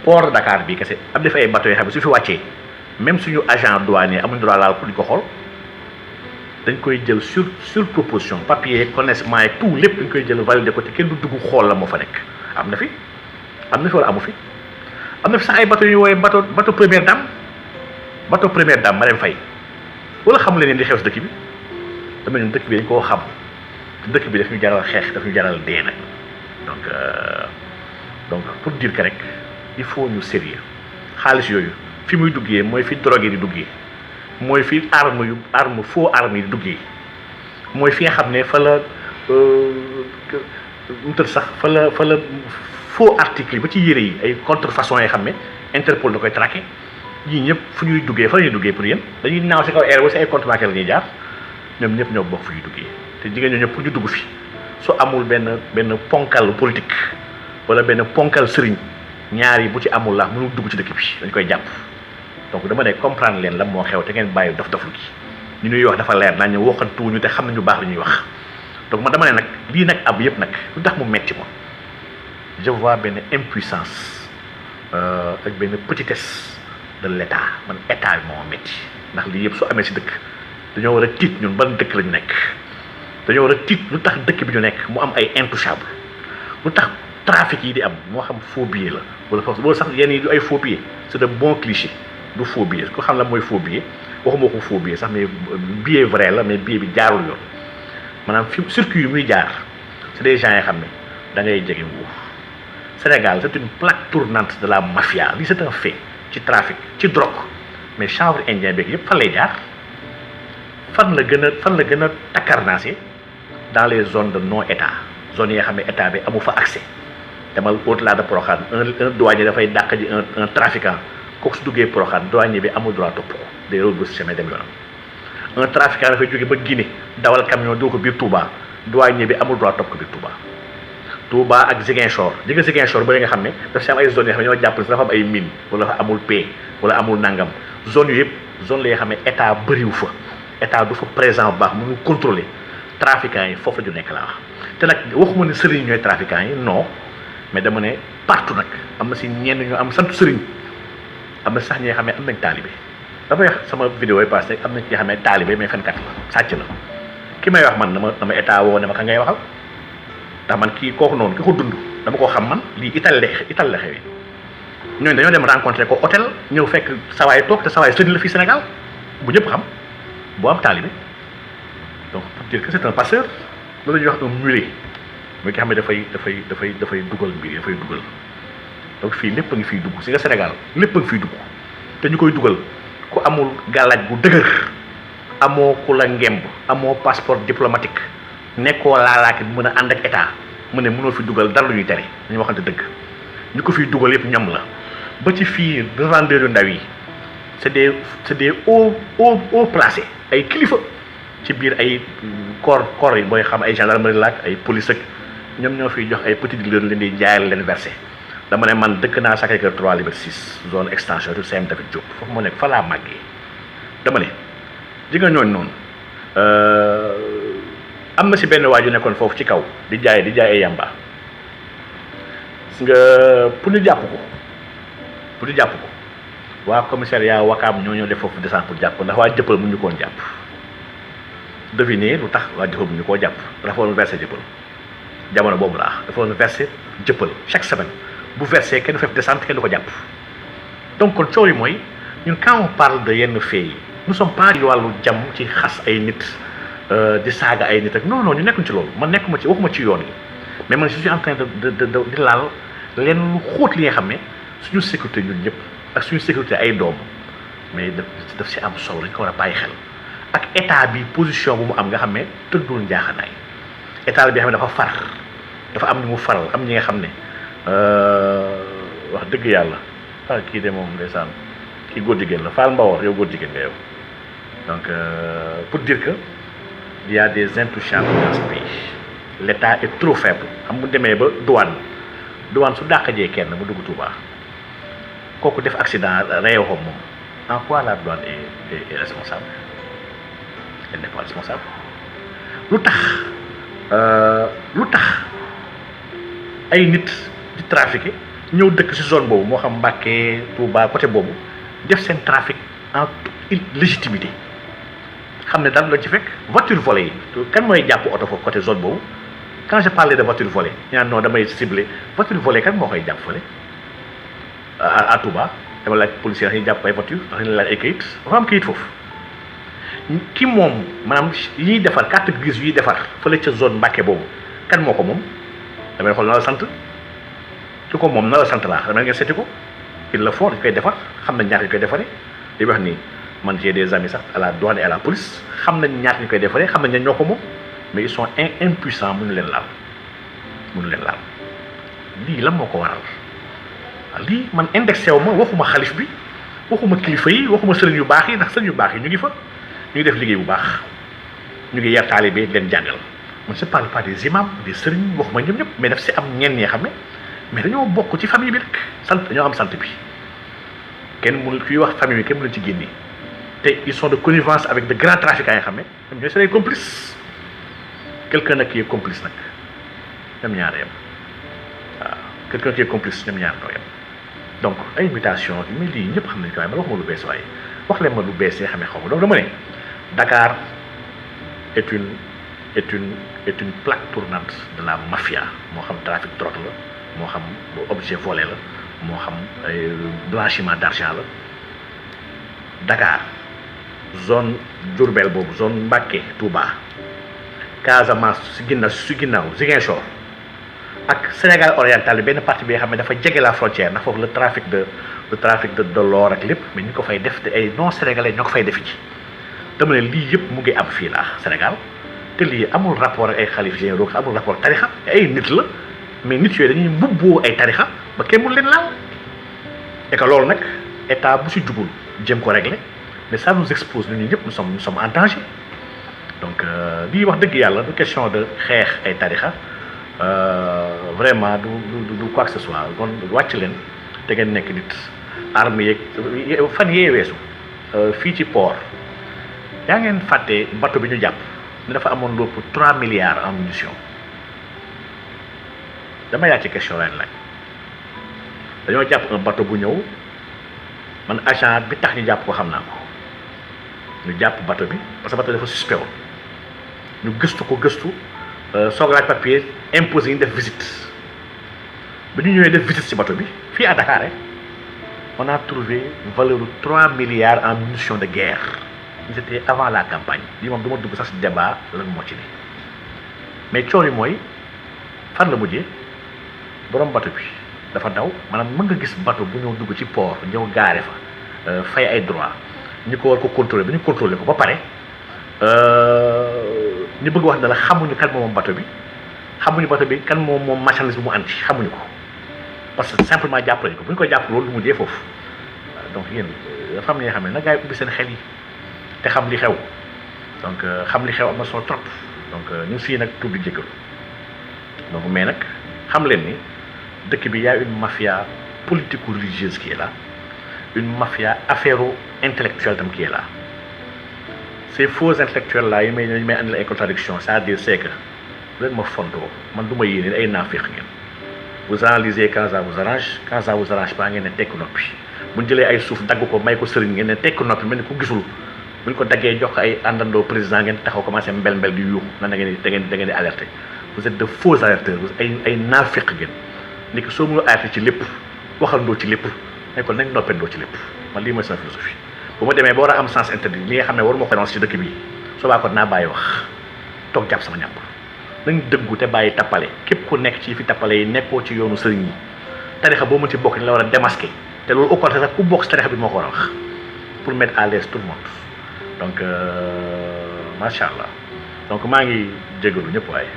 port de Dakar bii kese am def ay bateau yoo xam ne su fi wàccee même suñu agent douanier amuñu droit laal pour di ko xool dañ koy jël sur proposition papier connaissement et tout lépp dañ koy jël validé ko te kenn du dugg xool la moo fa nekk am na fi wala amu fi am na fi sax ay bateau yu ñu woowee bateau première dame Marème Faye wala xamu leen li xew si dëkk bi dama ñun dëkk bi dañ koo xam dëkk bi daf ñu jaral xeex daf ñu jaral dee nag donc pour dire que rek il faut ñu sérieux xaalis yooyu fi muy duggee mooy fi drogue di duggee mooy fi faux arme yi di duggee mooy fi nga xam ne fa la mu tëdd sax fa la faux article yi ba ci yére yi ay contrefaçon yoo xam ne Interpol da koy traqué ñii ñëpp fu ñuy duggee fa la ñuy duggee pour yéen dañuy naaw si kaw air ba si ay contrebanque la ñuy jaar ñoom ñëpp ñoo bokk fu ñuy duggee te jigéen ñoo ñëpp pour ñu dugg fi su amul benn ponkal politique wala benn ponkal sëriñ ñaar yi bu ci amul la mënul dugg ci dëkk bi dañ koy jàpp donc dama ne comprendre leen la moo xew te ngeen bàyyi dof-doflu gi ñu ñuy wax dafa leer naa ñu waxantuwuñu te xam nañu baax li ñuy wax donc man dama ne nag lii nag ab yëpp nag lu tax mu metti ma je vois benn impuissance ak benn petitesse de l' état man état bi moo metti ndax lii yëpp su amee si dëkk dañoo war a tiit ñun ban dëkk la ñu nekk dañoo war a tiit lu tax dëkk bi ñu nekk mu am ay intouchable lu tax trafic yi di am moo xam faux billet la wala sax yenn yi du ay faux billet c' est de bons clichés du faux billet ko xam la mooy faux billet waxuma ko faux billet sax mais billet vrai la mais billet bi jaarul yoon maanaam fi circuit yi muy jaar c' est des gens yoo xam ne da ngay jege nguur Sénégal c' est une plaque tournante de la mafia lii c' est un fait ci trafic ci drogue mais chanvre indien beeg yëpp fan lay jaar fan la gën a takkarnaase dans les zones de non état zones yi nga xam ne état bi amu fa accès demal au-delà de Proxaan un douanier dafay dàq ji un trafiquant kooku su duggee Proxaan douanier bi amul droit topp ko day rebrousse chemin dem yoonam un trafiquant dafay jóge ba Guinée dawal camion doo ko biir Touba douanier bi amul droit topp ko biir Touba ak Ziguinchor ba nga xam ne daf si am ay zones yoo xam ne ñoo jàpp ne dafa am ay mine wala dafa amul paix wala amul nangam zone yu yëpp zone la yoo xam ne état bëriwu fa état du fa présent bu baax mënu contrôler trafiquants yi foofu la ñu nekk laa wax te nag waxuma ne sëriñ ñooy trafiquants yi non mais dama ne partout nag am na si ñenn ñu am sant sëriñ am na sax ñi nga xam ne am nañ taalibe dafa wax sama vidéo yi passé am na ci xam ne taalibe mais fenkat la sàcc la ki may wax man dama état woo ne ma ka ngay waxal ndax man kii kooku noonu ki ko dund dama koo xam man lii ital la xewee ñooñu dañoo dem rencontré ko hôtel ñëw fekk sawaay toog te sawaay sëriñ la fii Sénégal bu ñëpp xam boo am taalibe donc pour dire que c'est un passeur loolu la ñuy wax un mulet mooy ki xam ne dafay dugal mbir dafay dugal donc fii lépp a ngi fiy dugg si nga Sénégal lépp a ngi fiy dugg te ñu koy dugal ku amul gàllaaj gu dëgër amoo ku la ngemb amoo passeport diplomatique nekkoo laalaaki bu mën a ànd ak état mu ne mënoo fi dugal dara lu ñuy tere dañu waxante dëgg ñu ko fiy dugal yëpp ñoom la ba ci fii revendeur yu ndaw yi c'est des hauts placés ay kilifa ci biir ay corps yi booy xam ay gendarmerie laak ay police ak ñoom ñoo fiy jox ay petit dealers leen di jaayal leen versé dama ne man dëkk naa Sacré-Cœur 3 Liberté 6 zone extension rue CM David Diop foofu moo nekk fa laa màggee dama ne ji nga ñooñ noonu am na si benn waa ju nekkoon foofu ci kaw di jaay ay yamba nga pour ñu jàpp ko waa commissariat Wakaam ñoo def foofu descente pour jàpp ko ndax waa jëppal mu ñu koon jàpp deviner lu tax waa jëppal mu ñu koo jàpp dafa woon versé jëppal jamono boobu laa dafa woon versé jëppal chaque semaine bu versé kenn du fef descente kenn du ko jàpp donc kon coow yi mooy ñun quand on parle de yenn faits yi nous sommes pas ci wàllu jàmm ci xas ay nit di saaga ay nit ak non ñu nekkuñ ci loolu man nekkuma ci waxuma ci yoon yi mais man je suis en train di laal leen lu xóot li nga xam ne suñu sécurité ñun ñëpp ak suñu sécurité ay doom mais daf si am solo dañ ko war a bàyyi xel ak état bi position bu mu am nga xam ne tëddul njaaxanaay état bi xam ne dafa far dafa am ñu mu faral am ñi nga xam ne wax dëgg yàlla kii de moom ndeysaan kii góor jigéen la Fall Mbawor yow góor jigéen nga yow donc pour dire que il y a des intouchables dans ce pays l'état est trop faible xam mu demee ba douane su dàqajee kenn mu dugg Touba kooku def accident reyoo ko moom en quoi la douane est responsable elle n'est pas responsable lu tax ay nit di trafiquer ñëw dëkk ci zone boobu moo xam Mbacké Touba côté boobu def seen trafic en toute légitimité xam ne daal la ci fekk voiture volée yi kan mooy jàpp oto foofu côté zone boobu quand je parlais de voiture volée ñaan non damay ciblé voiture volée kan moo koy jàpp fële à Touba dama laaj policiers yi jàpp ay voiture ndax ñu laaj ay kayit dafa am kayit foofu ki moom maanaam yi ñuy defar carte grise yi defar fële ca zone Mbacké boobu kan moo ko moom damay xool na la sant ki ko moom na la sant laa damay ngeen seeti ko il le faut dañ koy defar xam nañ ñaata ñu koy defaree di wax ni man j'ai des amis sax à la douane et à la police xam nañ ñaata ñu koy defaree xam nañ ñoo ko moom mais ils sont impuissants mënu leen laal lii lan moo ko waral lii man indexé wu ma waxuma xalif bi waxuma kilifa yi waxuma sëriñ yu baax yi ndax sëriñ yu baax yi ñu ngi fa ñu ngi def liggéey bu baax ñu ngi yar taalibe di leen jàngal man je parle pas des imams des sëriñ waxuma ñoom ñëpp mais daf si am ñenn ñi xam ne mais dañoo bokk ci famille bi rek sant dañoo am sant bi kenn mënul kuy wax famille bi kenn mënul ci génne te ils sont de connivence avec de grands trafiquants yi xam ne ñoom ñooy seen complice quelqu'un nag qui est complice nag ñoom ñaar yem waaw quelqu'un qui est complice ñoom ñaar ñoo yem donc ay invitation yu mel nii ñëpp xam nañu ko waaye man wax ma lu bees waaye wax leen ma lu bees yi xam ne xaw ma donc dama ne Dakar est une plaque tournante de la mafia moo xam trafic drogue la moo xam objet volé la moo xam blanchiment d'argent la Dakar zone Diourbel boobu zone Mbacké Touba Casamance si ginnaaw Ziguinchor ak Sénégal oriental bi benn partie bi nga xam ne dafa jege la frontière ndax foofu le trafic de l'or ak lépp mais ñu ko fay def te ay non sénégalais ñoo ko fay defi ci dama ne lii yëpp mu ngi am fii laa Sénégal te lii amul rapport ak ay xalif généraux amul rapport ak tarixa ay nit la mais nit yooyu dañuy mbubboo ay tarixa ba kenn mu leen laal et que loolu nag état bu si jugul jéem ko régler mais ça nous expose ñun ñëpp nous sommes en danger donc lii wax dëgg yàlla du question de xeex ay tarixa vraiment du quoi que ce soit kon wàcc leen te ngeen nekk nit armes yeeg fan yee weesu fii ci port yaa ngeen fàtte bateau bi ñu jàpp ne dafa amoon lu ëpp 3 milliards en munitions dama yaa ci question laaj dañoo jàpp un bateau bu ñëw man agent bi tax ñu jàpp ko xam naa ko ñu jàpp bateau bi parce que bateau dafa suspect woon ñu gëstu soog laaj papier imposé ñu def visite bi ñu ñëwee def visite ci bateau bi fii à Dakar on a trouvé valeur de 3 milliards en munitions de guerre c'était avant la campagne lii moom du ma dugg sax ci débat lan moo ci ne mais coono yi mooy fan la mujjee borom bateau bi dafa daw maanaam mën nga gis bateau bu ñëw dugg ci port ñëw gaare fa fay ay droit ñu ko war ko contrôler ba ñu contrôler ko ba pare ñu bëgg wax ne la xamuñu kan moom bateau bi kan moom marchandise bu mu andi xamuñu ko parce que simplement jàpp nañu ko bu ñu ko jàpp loolu du mujjee foofu donc yéen dafa am ñoo xam ne nag gars yi ubbi seen xel yi te xam li xew donc xam li xew am na solo trop donc ñu ngi siy nag tudd di jéggalu donc mais nag xam leen ni dëkk bi y a une mafia politico-religieuse qui est là une mafia affairo-intellectuelle tam qui est là ces faux intellectuels là yi may andil ay contradiction c'est-à-dire c'est que bu leen ma fontoo man du ma yéene ay naafeq ngeen vous analysez quand ça vous arrange pas ngeen ne tekk noppi bu ñu jëlee ay suuf dagg ko may ko sëriñ ngeen ne tekk noppi mel ni ku gisul bu ñu ko daggee jox ko ay àndandoo président ngeen taxaw commencé mbel di yuuxu nan da ngeen di alerter vous êtes de faux alerteurs ay naafeq ngeen ni que soo mënul alerter ci lépp waxandoo ci lépp mais kon nañ noppandoo ci lépp man lii mooy sama philosophie bu ma demee ba war a am sens interdit li nga xam ne waruma ko dénoncer ci dëkk bi soobaa ko naa bàyyi wax toog jàpp sama ñàpp nañ dëggu te bàyyi tappale képp ku nekk ci fi tappale yi nekkoo ci yoonu sëriñ yi tarixa boo mën ci bokk ni la war a démasquer te loolu au contraire sax ku bokk ci tarixa bi moo ko war a wax pour mettre à l'aise tout le monde donc macha allah donc maa ngi jégalu ñëpp waaye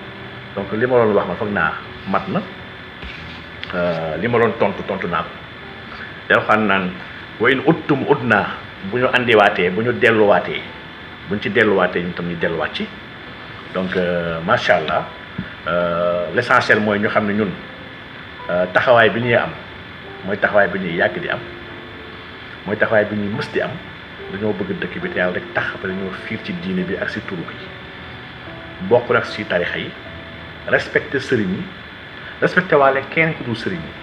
donc li ma doon wax ma foog naa mat na li ma doon tontu naa ko del xam naan wa in uttum ut naa bu ñu andiwaatee bu ñu delluwaatee bu ñu ci delluwaatee ñu tam ñu delluwaat ci donc macha allah l'essentiel mooy ñu xam ne ñun taxawaay bi ñuy am mooy taxawaay bi ñuy yàgg di am mooy taxawaay bi ñuy mës di am dañoo bëgg dëkk bi te yàlla rek tax ba dañoo fiir ci diine bi ak si turu bi bokk nag si tarixa yi respecté sëriñ yi respecté waale kenn ku dul sëriñ yi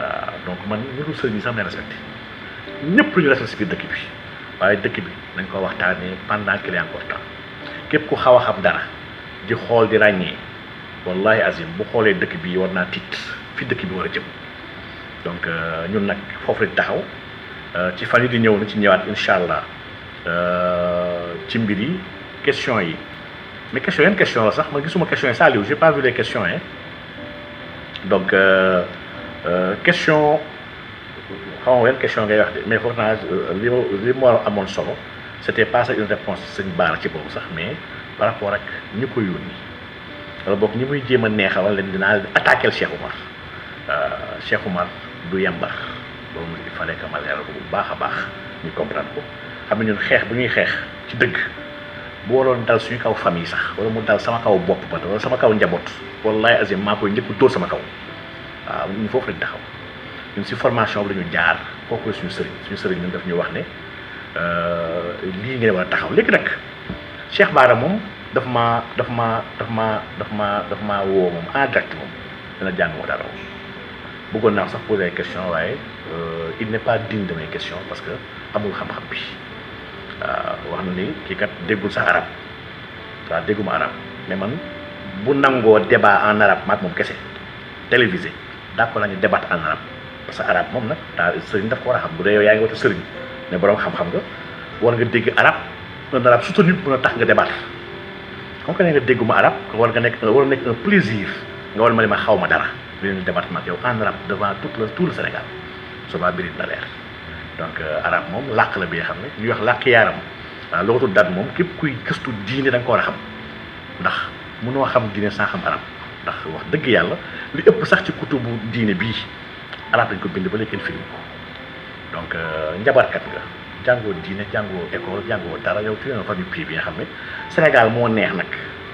waaw donc man ñu dul sëriñ yi sax may respecté ñëpp lu ñu respecté si biir dëkk bi waaye dëkk bi nañ ko waxtaanee pendant qu'il est encore temps képp ku xaw a xam dara di xool di ràññee wallahi azim bu xoolee dëkk bi war naa tiit fi dëkk bi war a jëm donc ñun nag foofu lañ taxaw ci fan yi di ñëw na ci ñëwaat incha allah ci mbir yi question yi mais question yan question la sax man gisuma question yi Saliou j'ai pas vu les questions hein donc question xaw ma yan question ngay wax de mais foog naa li ma amoon solo c'était pas une réponse sëñ Baara ci boobu sax mais par rapport ak ñi ko yónni wala boog ñi muy jéem a neexawal leen dinaa attaquer Cheikh Oumar Cheikh Oumar du yembar loolu il fallait que ma leeral ko bu baax a baax ñu comprendre ko xam ne ñun xeex bu ñuy xeex ci dëgg bu waroon dal suñu kaw famille sax wala mu dal sama kaw bopp ba wala sama kaw njaboot wallahi azim maa koy njëkk dóor sama kaw waaw ñun foofu lañ taxaw ñun si formation bi la ñu jaar kooku suñu sëriñ ñun daf ñu wax ne lii ngeen war a taxaw léegi nag Cheikh Bara moom daf maa woo moom en direct moom dina jàng moo dara moom bëggoon naa sax poser ay question waaye il n'est pas digne de mes questions parce que amul xam-xam bi wax na ni kii kat déggul sax arab waaw dégguma arab mais man bu nangoo débat en arabe maak moom kese télévisé d'accord nañu débat en arabe parce que arabe moom nag daa sëriñ daf ko war a xam bu dee yow yaa ngi wata sëriñ mais borom xam-xam nga war nga dégg arabe un arabe soutenu mën a tax nga débat comme que ne nga dégguma arabe war a nekk un plaisir nga war ma ne ma xaw ma dara leen département yow en arabe devant tout le Sénégal soba birit na leer donc arabe moom làkk la bi nga xam ne ñuy wax làkk yaaram waaw lootul dat moom képp kuy gëstu diine da nga ko war a xam ndax mënoo xam diine sans xam arabe ndax wax dëgg yàlla li ëpp sax ci kutubu diine bii arabe dañ ko bind ba léegi kenn firi ko donc njabarkat nga jàngoo diine jàngoo école jàngoo dara yow tu es une famille privée bi nga xam ne Sénégal moo neex nag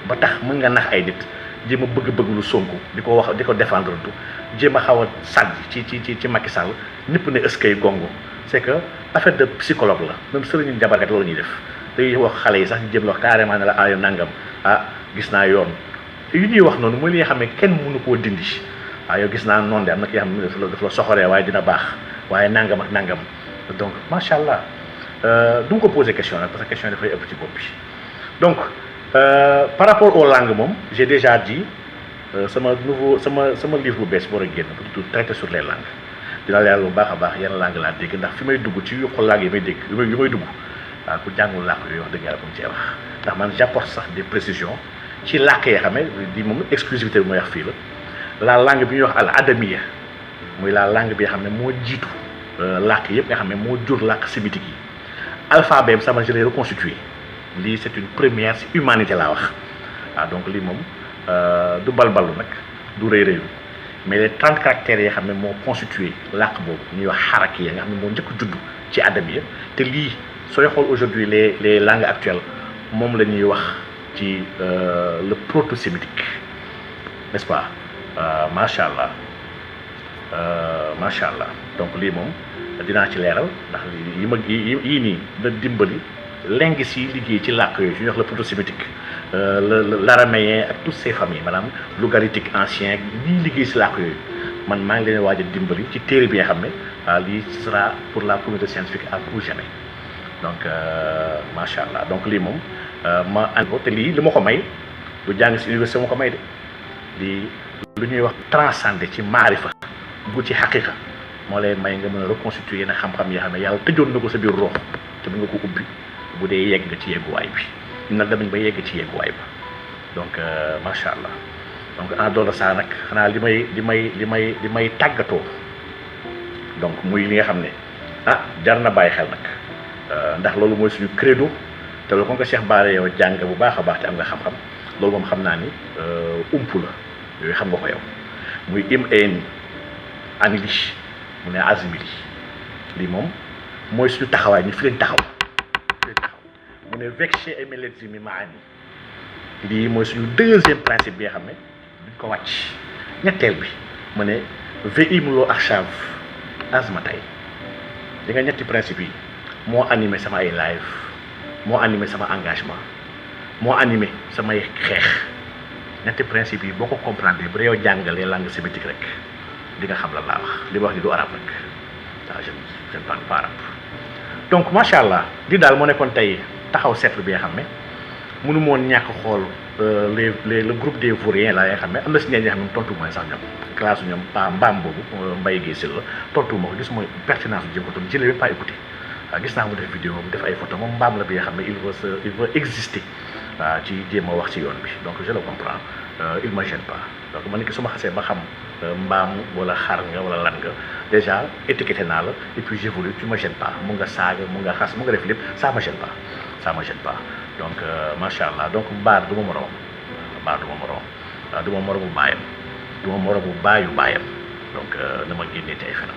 ba tax mën nga nax ay nit jéem a bëgg lu Sonko di ko wax di ko défendre tu jéem a xaw a sàjj ci Macky Sall ñëpp ne ëskay gongo c'est que affaire de psychologue la même sëriñu njabarkat loolu ñuy def day wax xale yi sax ñu jéem la wax carrément ne la ayo nangam gis naa yoon yu ñuy wax noonu mooy li nga xam ne kenn mënu koo dindi yow gis naa noonu de am na ki nga xam ne daf la soxoree waaye dina baax waaye nangam ak nangam donc macha allah du nga ko poser question nag parce que question dafay ëpp ci bopp bi donc par rapport aux langues moom j'ai déjà dit sama livre bu bees war a génn bu tudd traité sur les langues dina leeral bu baax a baax yan langue laa dégg ndax fi may dugg ci yuqu langue yi may dégg yu may dugg waaw ku jàngul làkk yooyu wax dëgg yàlla comme cee wax ndax man j'apporte sax des précisions ci làkk yoo xam ne di moom exclusivité bi mooy wax fii la langue bi ñuy wax al adamiya muy la langue bi nga xam ne moo jiitu làkk yëpp nga xam ne moo jur làkk sémitique yi alphabet bi sama je l'ai reconstitué lii c'est une première ci humanité laa wax donc lii moom du balbalu nag du rëy mais les 30 caractères yi xam ne moo constitué làkk boobu ñuy wax xaraki yi nga xam ne moo njëkk judd ci adamiya te lii sooy xool aujourd'hui les langues actuelles moom la ñuy wax ci le proto-sémitique n'est-ce pas macha allah macha allah donc lii moom dinaa ci leeral ndax yii nii da dimbali linguistes yi liggéey ci làkk yooyu ñuy wax le proto-sémitique l'araméen ak toutes ces familles maanaam lougaritique ancien ñii liggéey si làkk yooyu man maa ngi leen waaj a dimbali ci téere bi nga xam ne lii sera pour la communauté scientifique à tout jamais donc macha allah donc lii moom ma ànd ko te lii li ma ko may du jàng si université ma ko may de lii lu ñuy wax transcender ci maarifa bu ci xaqiqa moo lay may nga mën a reconstituer yenn xam-xam yoo xam ne yàlla tëjoon na ko sa biir ruux te mën nga ko ubbi bu dee yegg nga ci yegguwaay bi ñun nag damañ ba yegg ci yegguwaay ba donc macha allah donc en dehors de ça nag xanaa li may tàggatoo donc muy li nga xam ne jar na bàyyi xel nag ndax loolu mooy suñu credo te loolu comme que Cheikh Bara yow jàng bu baax a baax te am nga xam-xam loolu moom xam naa ni ump la yooyu xam nga ko yow muy im een anili mu ne azmili lii moom mooy suñu taxawaay ñu fi leen taxaw mu ne vexé et melezi mi maani lii mooy suñu deuxième principe bi nga xam ne duñ ko wàcc ñetteel bi mu ne veimloo achav azma tey di nga ñetti principe yi moo animé sama ay live moo animé sama engagement moo animé samay xeex ñetti principe yi boo ko comprendre bu dee yow jàngalee langue sémitique rek di nga xam la laa wax li ma wax ni du arabe rek waaw je ne parle pas arabe donc macha allah di daal moo nekkoon tey taxaw seetlu bi nga xam ne mënu moon ñàkk xool le groupe des vauriens la nga xam ne am na si ñenn ñi nga xam ne tontu mooy sax ñoom classe ñoom mbaam boobu Mbaye Guèye Sylla la tontu ma ko gis mooy pertinence bu jëm ko tam je l'ai même pas écouté waaw gis naa mu def vidéo mu def ay photo moom mbaam la bi nga xam ne il veut exister waaw ci jéem a wax ci yoon bi donc je le comprends il me gêne pas donc man ni su ma xasee ba xam mbaam wala xar nga wala lan nga déjà étiqueté naa la et puis j'évolue tu me gêne pas mu nga saaga mu nga xas mu nga def lépp ça me gêne pas donc macha allah donc Bara du ma moroom du ma moroomu baayam du ma moroomu baayu baayam donc na ma génnee ci ay fenam